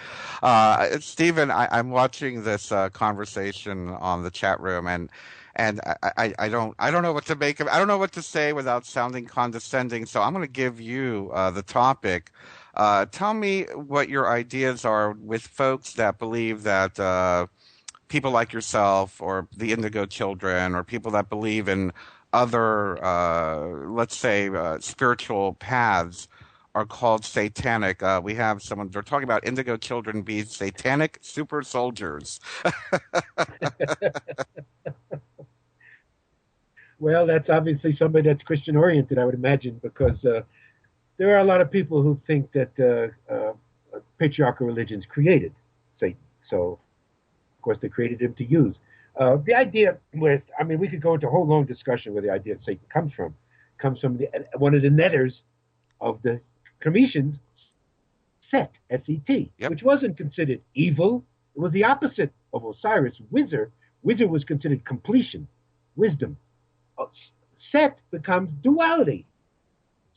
Stephen, I'm watching this conversation on the chat room, and I don't know what to make of it. I don't know what to say without sounding condescending. So I'm going to give you the topic. Tell me what your ideas are with folks that believe that people like yourself or the Indigo Children or people that believe in other, let's say, spiritual paths are called satanic. We have someone, they're talking about Indigo Children being satanic super soldiers. Well, that's obviously somebody that's Christian oriented, I would imagine, because there are a lot of people who think that patriarchal religions created Satan. So, of course, they created him to use. The idea with, I mean, we could go into a whole long discussion where the idea of Satan comes from one of the netters of the Cometians, Set, S-E-T, yep. which wasn't considered evil. It was the opposite of Osiris, Wizard. Wizard was considered completion, wisdom. Set becomes duality,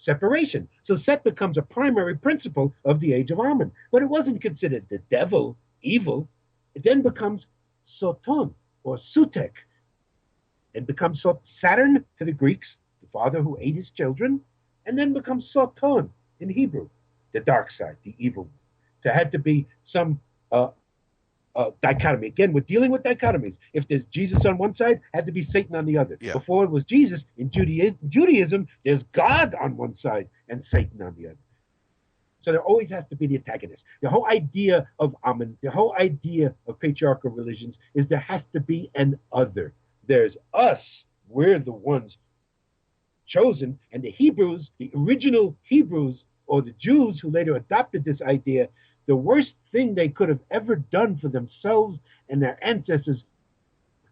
separation. So Set becomes a primary principle of the age of Amun. But it wasn't considered the devil, evil. It then becomes Soton, or Sutek. It becomes Saturn to the Greeks, the father who ate his children, and then becomes Soton in Hebrew, the dark side, the evil. There had to be some dichotomy. Again, we're dealing with dichotomies. If there's Jesus on one side, had to be Satan on the other. Yeah. Before it was Jesus, in Judaism, there's God on one side and Satan on the other. So there always has to be the antagonist. The whole idea of Amun, the whole idea of patriarchal religions is there has to be an other. There's us. We're the ones chosen. And the Hebrews, the original Hebrews, or the Jews who later adopted this idea, the worst thing they could have ever done for themselves and their ancestors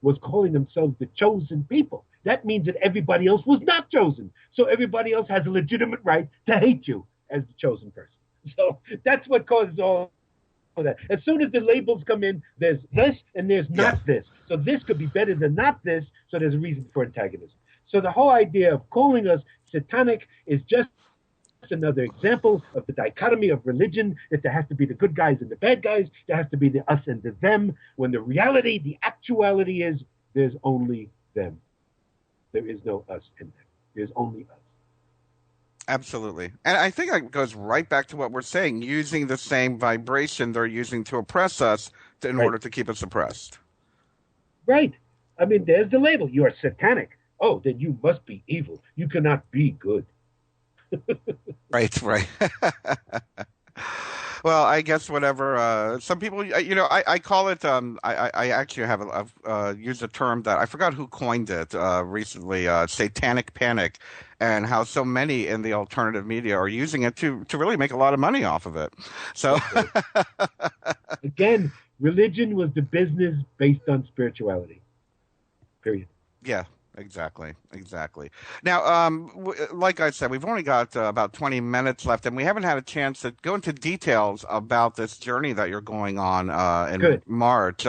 was calling themselves the chosen people. That means that everybody else was not chosen. So everybody else has a legitimate right to hate you as the chosen person. So that's what causes all of that. As soon as the labels come in, there's this and there's not this. So this could be better than not this, so there's a reason for antagonism. So the whole idea of calling us satanic is just another example of the dichotomy of religion, that there has to be the good guys and the bad guys, there has to be the us and the them, when the reality, the actuality is there's only them. There is no us and them. There's only us. Absolutely. And I think that goes right back to what we're saying, using the same vibration they're using to oppress us in order to keep us oppressed. Right. I mean, there's the label. You are satanic. Oh, then you must be evil. You cannot be good. Right. Well, I guess whatever. Some people, I call it. I actually have used a term that I forgot who coined it recently. Satanic panic, and how so many in the alternative media are using it to really make a lot of money off of it. So, again, religion was the business based on spirituality. Period. Yeah. Exactly. Now, like I said, we've only got about 20 minutes left, and we haven't had a chance to go into details about this journey that you're going on in March.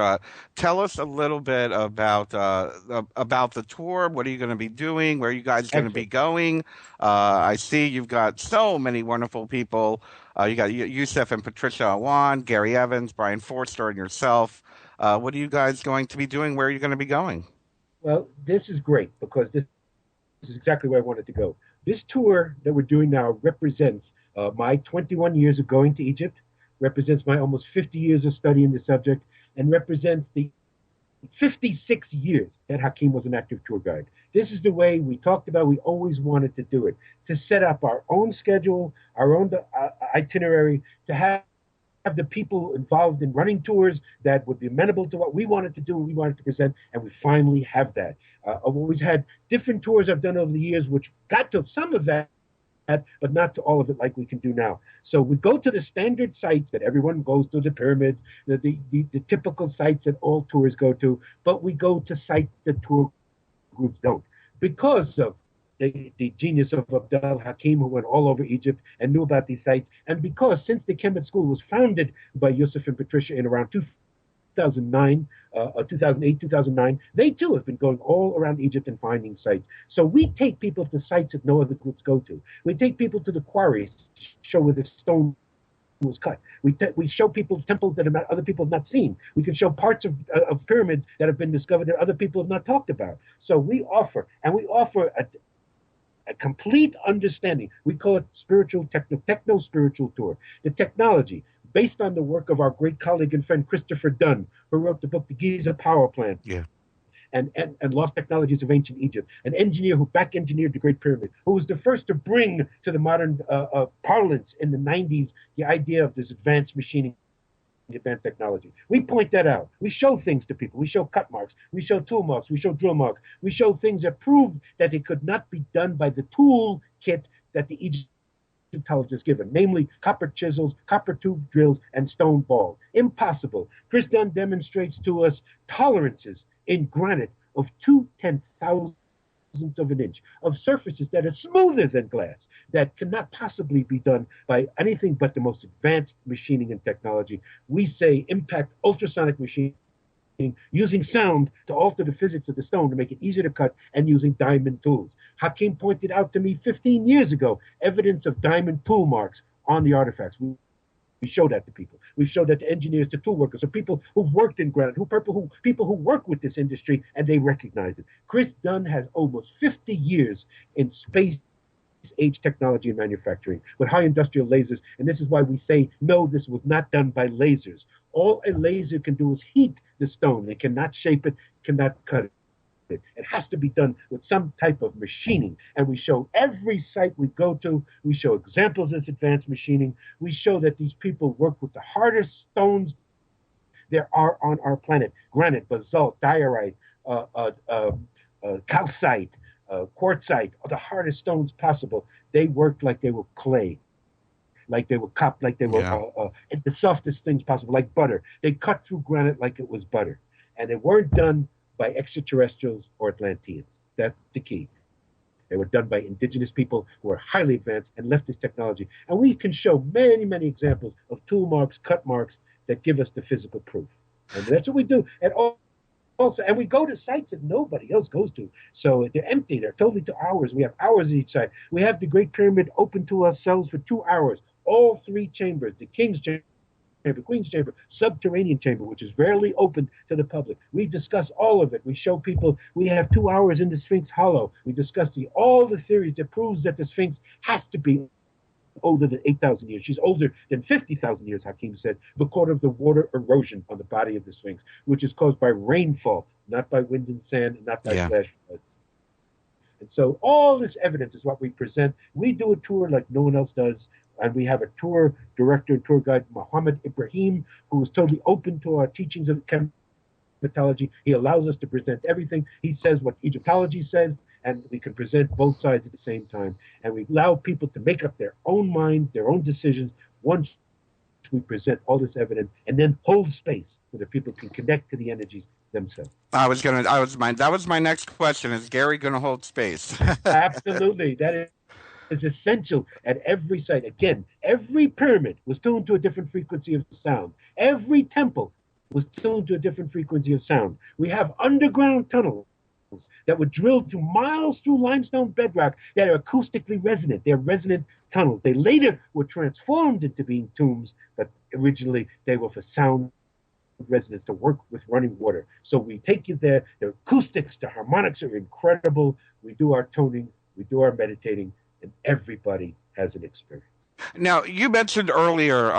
Tell us a little bit about the tour. What are you going to be doing? Where are you guys going to be going? I see you've got so many wonderful people. You got Yusuf and Patricia Awyan, Gary Evans, Brian Forster, and yourself. What are you guys going to be doing? Where are you going to be going? Well, this is great because this is exactly where I wanted to go. This tour that we're doing now represents my 21 years of going to Egypt, represents my almost 50 years of studying the subject, and represents the 56 years that Hakim was an active tour guide. This is the way we talked about. We always wanted to do it, to set up our own schedule, our own itinerary, to have the people involved in running tours that would be amenable to what we wanted to do, what we wanted to present, and we finally have that. I've always had different tours I've done over the years, which got to some of that, but not to all of it like we can do now. So we go to the standard sites that everyone goes to, the pyramids, the typical sites that all tours go to, but we go to sites that tour groups don't, because of the genius of Abd'El Hakim, who went all over Egypt and knew about these sites, and because since the Kemet School was founded by Yusuf and Patricia in around 2009, 2008, 2009, they too have been going all around Egypt and finding sites. So we take people to sites that no other groups go to. We take people to the quarries to show where the stone was cut. We show people temples that other people have not seen. We can show parts of pyramids that have been discovered that other people have not talked about. So we offer a complete understanding. We call it techno-spiritual tour. The technology, based on the work of our great colleague and friend Christopher Dunn, who wrote the book The Giza Power Plant, and Lost Technologies of Ancient Egypt, an engineer who back-engineered the Great Pyramid, who was the first to bring to the modern parlance in the 90s the idea of this advanced machining, advanced technology. We point that out. We show things to people. We show cut marks. We show tool marks. We show drill marks. We show things that prove that it could not be done by the tool kit that the Egyptologists given, namely copper chisels, copper tube drills, and stone balls. Impossible. Chris Dunn demonstrates to us tolerances in granite of 2/10,000th of an inch, of surfaces that are smoother than glass, that cannot possibly be done by anything but the most advanced machining and technology. We say impact ultrasonic machining, using sound to alter the physics of the stone to make it easier to cut, and using diamond tools. Hakim pointed out to me 15 years ago evidence of diamond tool marks on the artifacts. We show that to people. We show that to engineers, to tool workers, to people who've worked in granite, people who work with this industry, and they recognize it. Chris Dunn has almost 50 years in space age technology and manufacturing with high industrial lasers, and this is why we say, no, this was not done by lasers. All a laser can do is heat the stone. They cannot shape it, cannot cut it. It has to be done with some type of machining. And we show every site we go to, we show examples of advanced machining. We show that these people work with the hardest stones there are on our planet: granite, basalt, diorite, calcite, quartzite, the hardest stones possible. They worked like they were clay, like they were copper, like they were the softest things possible, like butter. They cut through granite like it was butter. And they weren't done by extraterrestrials or Atlanteans. That's the key. They were done by indigenous people who are highly advanced and left this technology. And we can show many, many examples of tool marks, cut marks that give us the physical proof. And that's what we do. And also, and we go to sites that nobody else goes to. So they're empty. They're totally to hours. We have hours at each site. We have the Great Pyramid open to ourselves for 2 hours. All 3 chambers, the King's Chamber, Queen's Chamber, subterranean chamber, which is rarely open to the public. We discuss all of it. We show people. We have 2 hours in the Sphinx Hollow. We discuss all the theories that proves that the Sphinx has to be older than 8,000 years. She's older than 50,000 years, Hakim said, because of the water erosion on the body of the Sphinx, which is caused by rainfall, not by wind and sand, not by flash floods. And so all this evidence is what we present. We do a tour like no one else does. And we have a tour director, tour guide, Muhammad Ibrahim, who is totally open to our teachings of chematology. He allows us to present everything. He says what Egyptology says, and we can present both sides at the same time. And we allow people to make up their own minds, their own decisions, once we present all this evidence, and then hold space so that people can connect to the energies themselves. That was my next question. Is Gary going to hold space? Absolutely. That is essential at every site. Again, every pyramid was tuned to a different frequency of sound. Every temple was tuned to a different frequency of sound. We have underground tunnels that were drilled to miles through limestone bedrock that are acoustically resonant. They're resonant tunnels. They later were transformed into being tombs, but originally they were for sound resonance, to work with running water. So we take you there. The acoustics, the harmonics are incredible. We do our toning, we do our meditating, and everybody has an experience. Now, you mentioned earlier,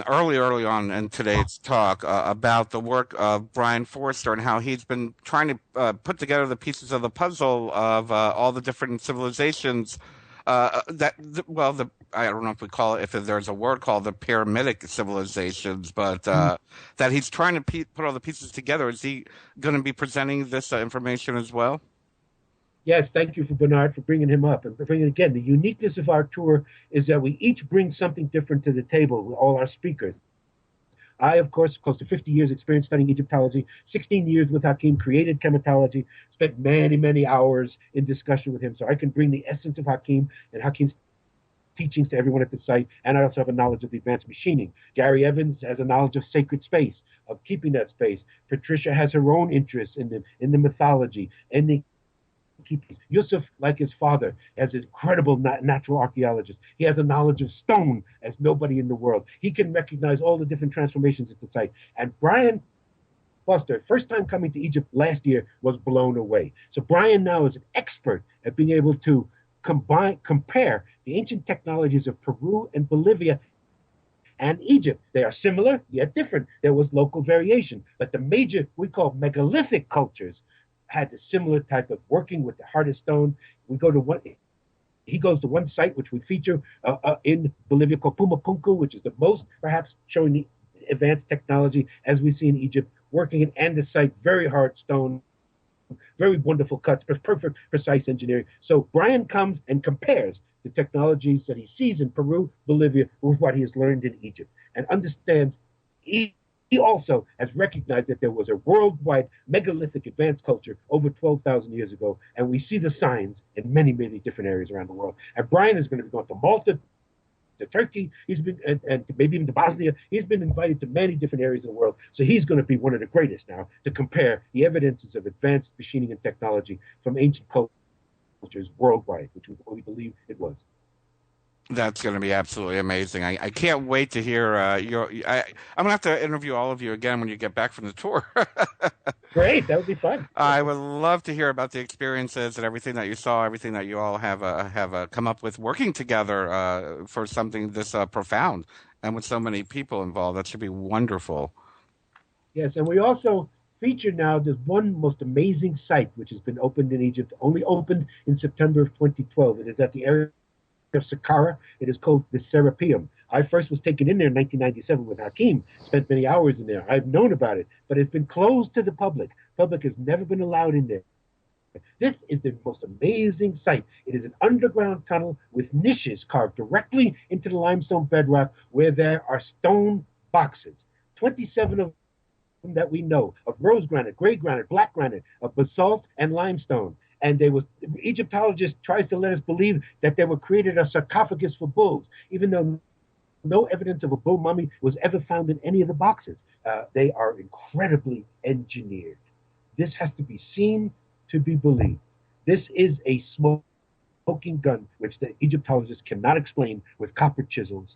early on in today's talk, about the work of Brian Forster and how he's been trying to put together the pieces of the puzzle of all the different civilizations. I don't know if we call it, if there's a word called the pyramidic civilizations, but that he's trying to put all the pieces together. Is he going to be presenting this information as well? Yes, thank you for Bernard for bringing him up. And for bringing, again, the uniqueness of our tour is that we each bring something different to the table with all our speakers. I, of course, close to 50 years experience studying Egyptology, 16 years with Hakim, created chematology, spent many, many hours in discussion with him. So I can bring the essence of Hakim and Hakim's teachings to everyone at the site. And I also have a knowledge of the advanced machining. Gary Evans has a knowledge of sacred space, of keeping that space. Patricia has her own interest in the mythology and the Yusuf, like his father, as an incredible natural archaeologist. He has a knowledge of stone as nobody in the world. He can recognize all the different transformations at the site. And Brian Foster, first time coming to Egypt last year, was blown away. So Brian now is an expert at being able to compare the ancient technologies of Peru and Bolivia and Egypt. They are similar, yet different. There was local variation. But the major, we call megalithic cultures, had a similar type of working with the hardest stone. He goes to one site which we feature in Bolivia called Pumapunku, which is the most perhaps showing the advanced technology as we see in Egypt, working in andesite, very hard stone, very wonderful cuts, perfect, precise engineering. So Brian comes and compares the technologies that he sees in Peru, Bolivia, with what he has learned in Egypt, and understands he also has recognized that there was a worldwide megalithic advanced culture over 12,000 years ago, and we see the signs in many, many different areas around the world. And Brian is going to be going to Malta, to Turkey, he's been, and maybe even to Bosnia. He's been invited to many different areas of the world, so he's going to be one of the greatest now to compare the evidences of advanced machining and technology from ancient cultures worldwide, which we believe it was. That's going to be absolutely amazing. I can't wait to hear I'm going to have to interview all of you again when you get back from the tour. Great, that would be fun. I would love to hear about the experiences and everything that you saw, everything that you all have come up with working together for something this profound and with so many people involved. That should be wonderful. Yes, and we also feature now this one most amazing site which has been opened in Egypt, only opened in September of 2012. It is at the area of Saqqara. It is called the Serapeum. I first was taken in there in 1997 with Hakim, spent many hours in there. I've known about it, but it's been closed to the public. Public has never been allowed in there. This is the most amazing site. It is an underground tunnel with niches carved directly into the limestone bedrock where there are stone boxes, 27 of them that we know, of rose granite, gray granite, black granite, of basalt and limestone. And Egyptologists tries to let us believe that they were created as sarcophagus for bulls, even though no evidence of a bull mummy was ever found in any of the boxes. They are incredibly engineered. This has to be seen to be believed. This is a smoking gun, which the Egyptologists cannot explain with copper chisels,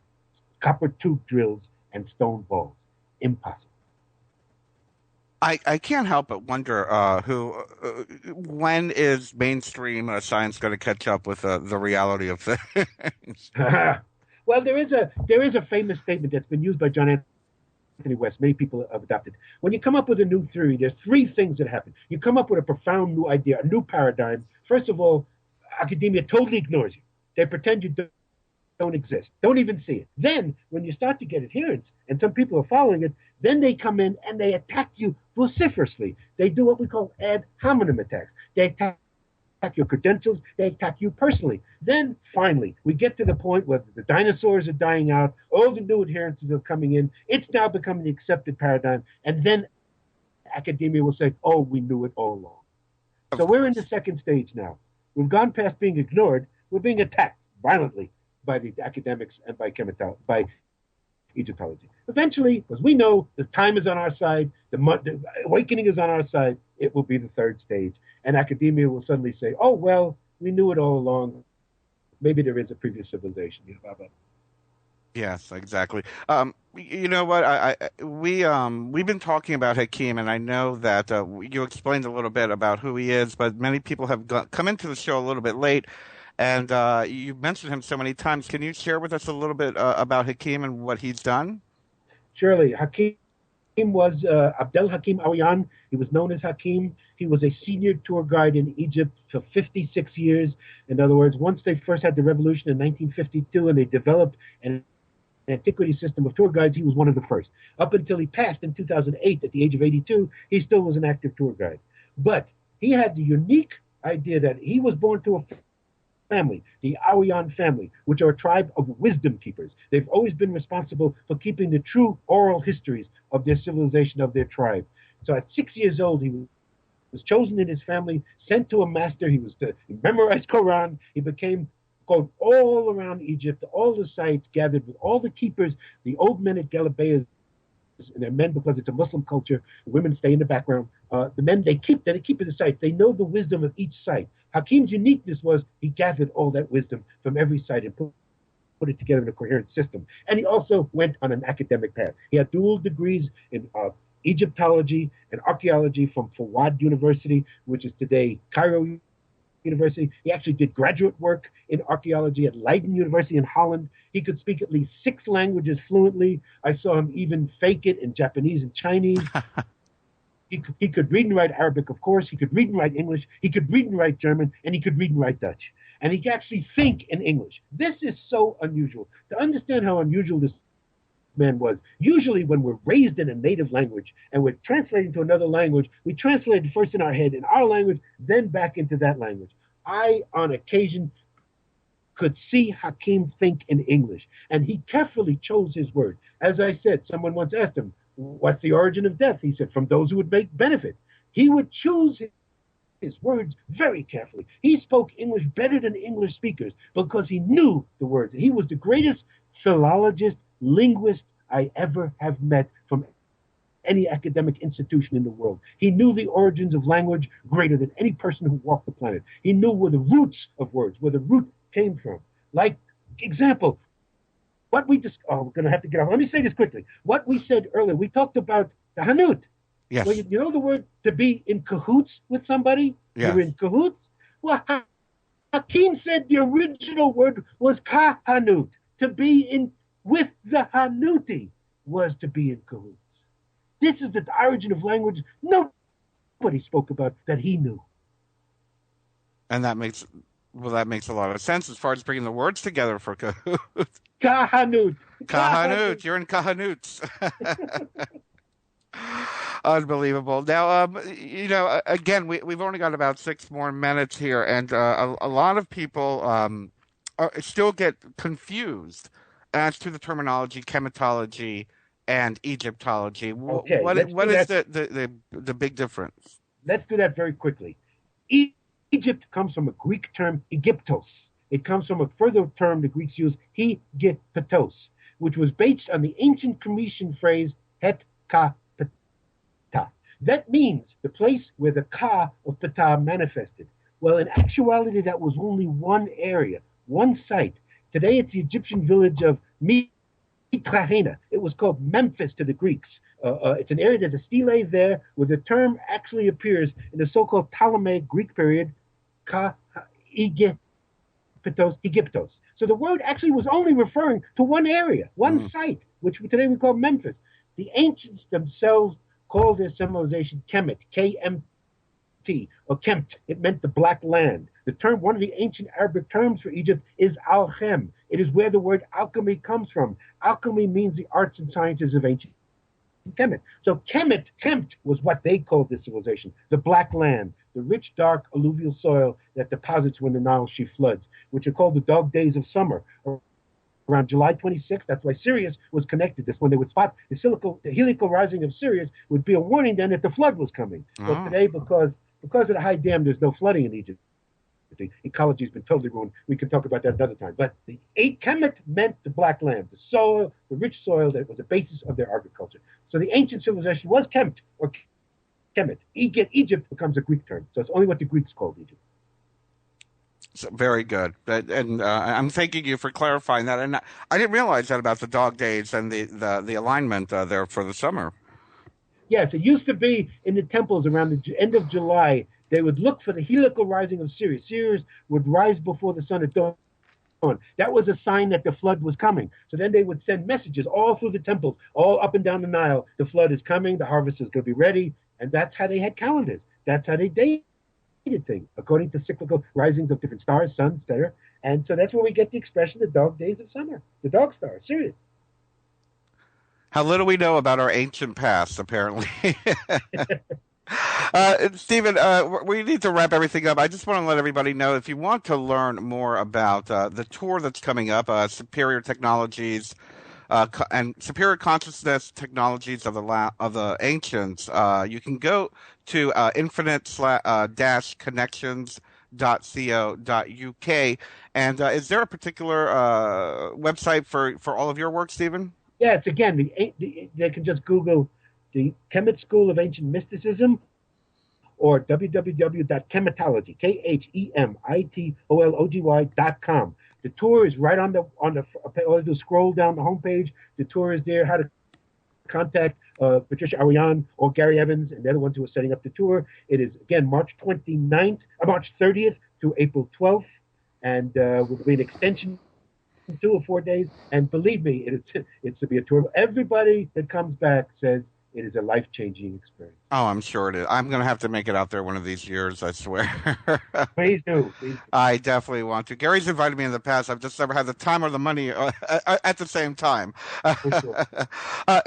copper tube drills, and stone balls. Impossible. I can't help but wonder when is mainstream science going to catch up with the reality of things? Well, there is a famous statement that's been used by John Anthony West. Many people have adopted. When you come up with a new theory, there's three things that happen. You come up with a profound new idea, a new paradigm. First of all, academia totally ignores you. They pretend you don't exist, don't even see it. Then, when you start to get adherents, and some people are following it, then they come in and they attack you vociferously. They do what we call ad hominem attacks. They attack your credentials. They attack you personally. Then, finally, we get to the point where the dinosaurs are dying out, all the new adherents are coming in. It's now becoming the accepted paradigm. And then academia will say, oh, we knew it all along. So we're in the second stage now. We've gone past being ignored. We're being attacked violently by the academics and by Egyptology. Eventually, as we know, the time is on our side, the awakening is on our side, it will be the third stage. And academia will suddenly say, oh, well, we knew it all along. Maybe there is a previous civilization. Yes, exactly. You know what? We've been talking about Hakim, and I know that you explained a little bit about who he is, but many people have come into the show a little bit late. And you mentioned him so many times. Can you share with us a little bit about Hakim and what he's done? Surely. Hakim was Abd'El Hakim Awyan. He was known as Hakim. He was a senior tour guide in Egypt for 56 years. In other words, once they first had the revolution in 1952 and they developed an antiquity system of tour guides, he was one of the first. Up until he passed in 2008 at the age of 82, he still was an active tour guide. But he had the unique idea that he was born to a family, the Awyan family, which are a tribe of wisdom keepers. They've always been responsible for keeping the true oral histories of their civilization, of their tribe. So at 6 years old, he was chosen in his family, sent to a master. He memorized Quran. He became going all around Egypt, all the sites, gathered with all the keepers, the old men at Galabeas, and they're men because it's a Muslim culture. Women stay in the background. The men, they keep the sites. They know the wisdom of each site. Hakim's uniqueness was he gathered all that wisdom from every site and put it together in a coherent system. And he also went on an academic path. He had dual degrees in Egyptology and archaeology from Fawad University, which is today Cairo University. He actually did graduate work in archaeology at Leiden University in Holland. He could speak at least 6 languages fluently. I saw him even fake it in Japanese and Chinese. He could read and write Arabic, of course. He could read and write English. He could read and write German, and he could read and write Dutch. And he could actually think in English. This is so unusual. To understand how unusual this man was, usually when we're raised in a native language and we're translating to another language, we translate it first in our head in our language, then back into that language. I, on occasion, could see Hakim think in English, and he carefully chose his words. As I said, someone once asked him, "What's the origin of death?" He said, "From those who would make benefit." He would choose his words very carefully. He spoke English better than English speakers because he knew the words. He was the greatest philologist, linguist I ever have met from any academic institution in the world. He knew the origins of language greater than any person who walked the planet. He knew where the roots of words, where the root came from. Like, example, what we just, we're going to have to get off. Let me say this quickly. What we said earlier, we talked about the Hanut. Yes. Well, you know the word to be in cahoots with somebody? Yes. You're in cahoots? Well, Hakim said the original word was kahanut. To be in with the Hanuti was to be in cahoots. This is the origin of language nobody spoke about that he knew. And that makes a lot of sense as far as bringing the words together for cahoots. Kahanut. Kahanut. You're in cahoots. Unbelievable. Now, again, we've only got about 6 more minutes here, and a lot of people still get confused as to the terminology chematology and Egyptology. Okay, what is the big difference? Let's do that very quickly. Egypt comes from a Greek term, Egyptos. It comes from a further term the Greeks use, Hegepetos, which was based on the ancient Cometian phrase het ka peta. That means the place where the ka of peta manifested. Well, in actuality, that was only one area, one site. Today, it's the Egyptian village of Mitrahena. It was called Memphis to the Greeks. It's an area, there's a stele there where the term actually appears in the so-called Ptolemaic Greek period, Egyptos. So the word actually was only referring to one area, one site, which today we call Memphis. The ancients themselves called their civilization Kemet, K-M-T, or Kemt. It meant the black land. The term, one of the ancient Arabic terms for Egypt is Al-Chem. It is where the word alchemy comes from. Alchemy means the arts and sciences of ancient Kemet. So Kemet was what they called this civilization, the black land, the rich, dark alluvial soil that deposits when the Nile she floods, which are called the dog days of summer. Around July 26th, that's why Sirius was connected. That's when they would spot the heliacal rising of Sirius would be a warning then that the flood was coming. But today, because of the high dam, there's no flooding in Egypt. The ecology has been totally ruined. We can talk about that another time. But the Kemet meant the black land, the soil, the rich soil that was the basis of their agriculture. So the ancient civilization was Kemt, or Kemet. Egypt becomes a Greek term. So it's only what the Greeks called Egypt. So, very good. And I'm thanking you for clarifying that. And I didn't realize that about the dog days and the alignment there for the summer. Yes, it used to be in the temples around the end of July. They would look for the heliacal rising of Sirius. Sirius would rise before the sun at dawn. That was a sign that the flood was coming. So then they would send messages all through the temples, all up and down the Nile. The flood is coming. The harvest is going to be ready. And that's how they had calendars. That's how they dated things, according to cyclical risings of different stars, suns, etc. And so that's where we get the expression, the dog days of summer, the dog star, Sirius. How little we know about our ancient past, apparently. Stephen, we need to wrap everything up. I just want to let everybody know, if you want to learn more about the tour that's coming up, Superior Technologies and Superior Consciousness Technologies of the Ancients, you can go to infinite-connections.co.uk. And is there a particular website for all of your work, Stephen? Yeah, it's again, they can just Google the Kemet School of Ancient Mysticism or www.chematology, Chemitology.com. The tour is right on the all you do is scroll down the homepage. The tour is there. How to contact Patricia Awyan or Gary Evans, and they're the ones who are setting up the tour. It is again March 30th to April 12th, and will be an extension 2 or 4 days. And believe me, it's to be a tour. Everybody that comes back says it is a life-changing experience. Oh, I'm sure it is. I'm going to have to make it out there one of these years, I swear. Please do. Please do. I definitely want to. Gary's invited me in the past. I've just never had the time or the money at the same time. Sure.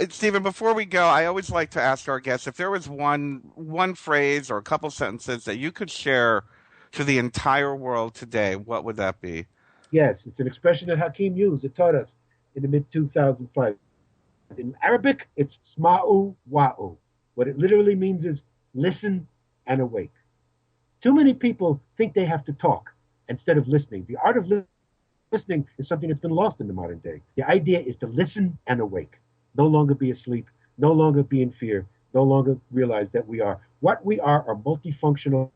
Stephen, before we go, I always like to ask our guests if there was one phrase or a couple sentences that you could share to the entire world today, what would that be? Yes, it's an expression that Hakim used. It taught us in the mid-2005. In Arabic, it's sma'u wa'u. What it literally means is listen and awake. Too many people think they have to talk instead of listening. The art of listening is something that's been lost in the modern day. The idea is to listen and awake, no longer be asleep, no longer be in fear, no longer realize that we are. What we are multifunctional,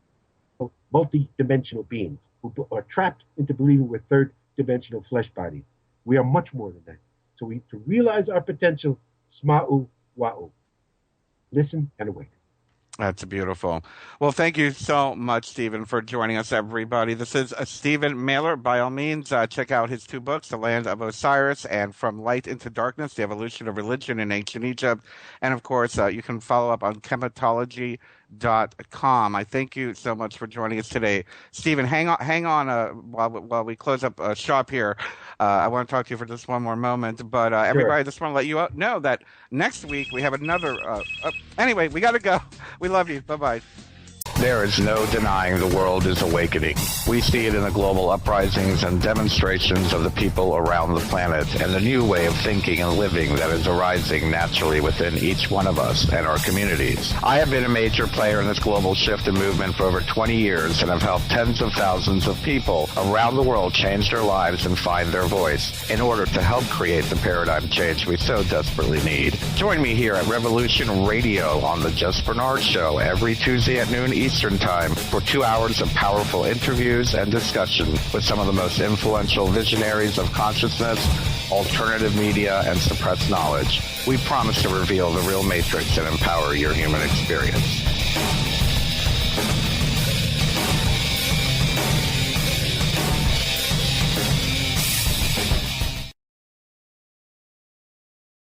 multi-dimensional beings who are trapped into believing we're third-dimensional flesh bodies. We are much more than that. So to realize our potential, sma'u wa'u. Listen and awake. That's beautiful. Well, thank you so much, Stephen, for joining us, everybody. This is Stephen Mehler. By all means, check out his two books, The Land of Osiris and From Light into Darkness, The Evolution of Religion in Ancient Egypt. And, of course, you can follow up on chematology.com. I thank you so much for joining us today. Stephen, hang on while we close up shop here. I want to talk to you for just one more moment. But Sure. everybody, I just want to let you know that next week we have another... anyway, we got to go. We love you. Bye-bye. There is no denying the world is awakening. We see it in the global uprisings and demonstrations of the people around the planet and the new way of thinking and living that is arising naturally within each one of us and our communities. I have been a major player in this global shift and movement for over 20 years and have helped tens of thousands of people around the world change their lives and find their voice in order to help create the paradigm change we so desperately need. Join me here at Revolution Radio on the Just Bernard Show every Tuesday at noon Eastern Time for 2 hours of powerful interviews and discussion with some of the most influential visionaries of consciousness, alternative media, and suppressed knowledge. We promise to reveal the real matrix and empower your human experience.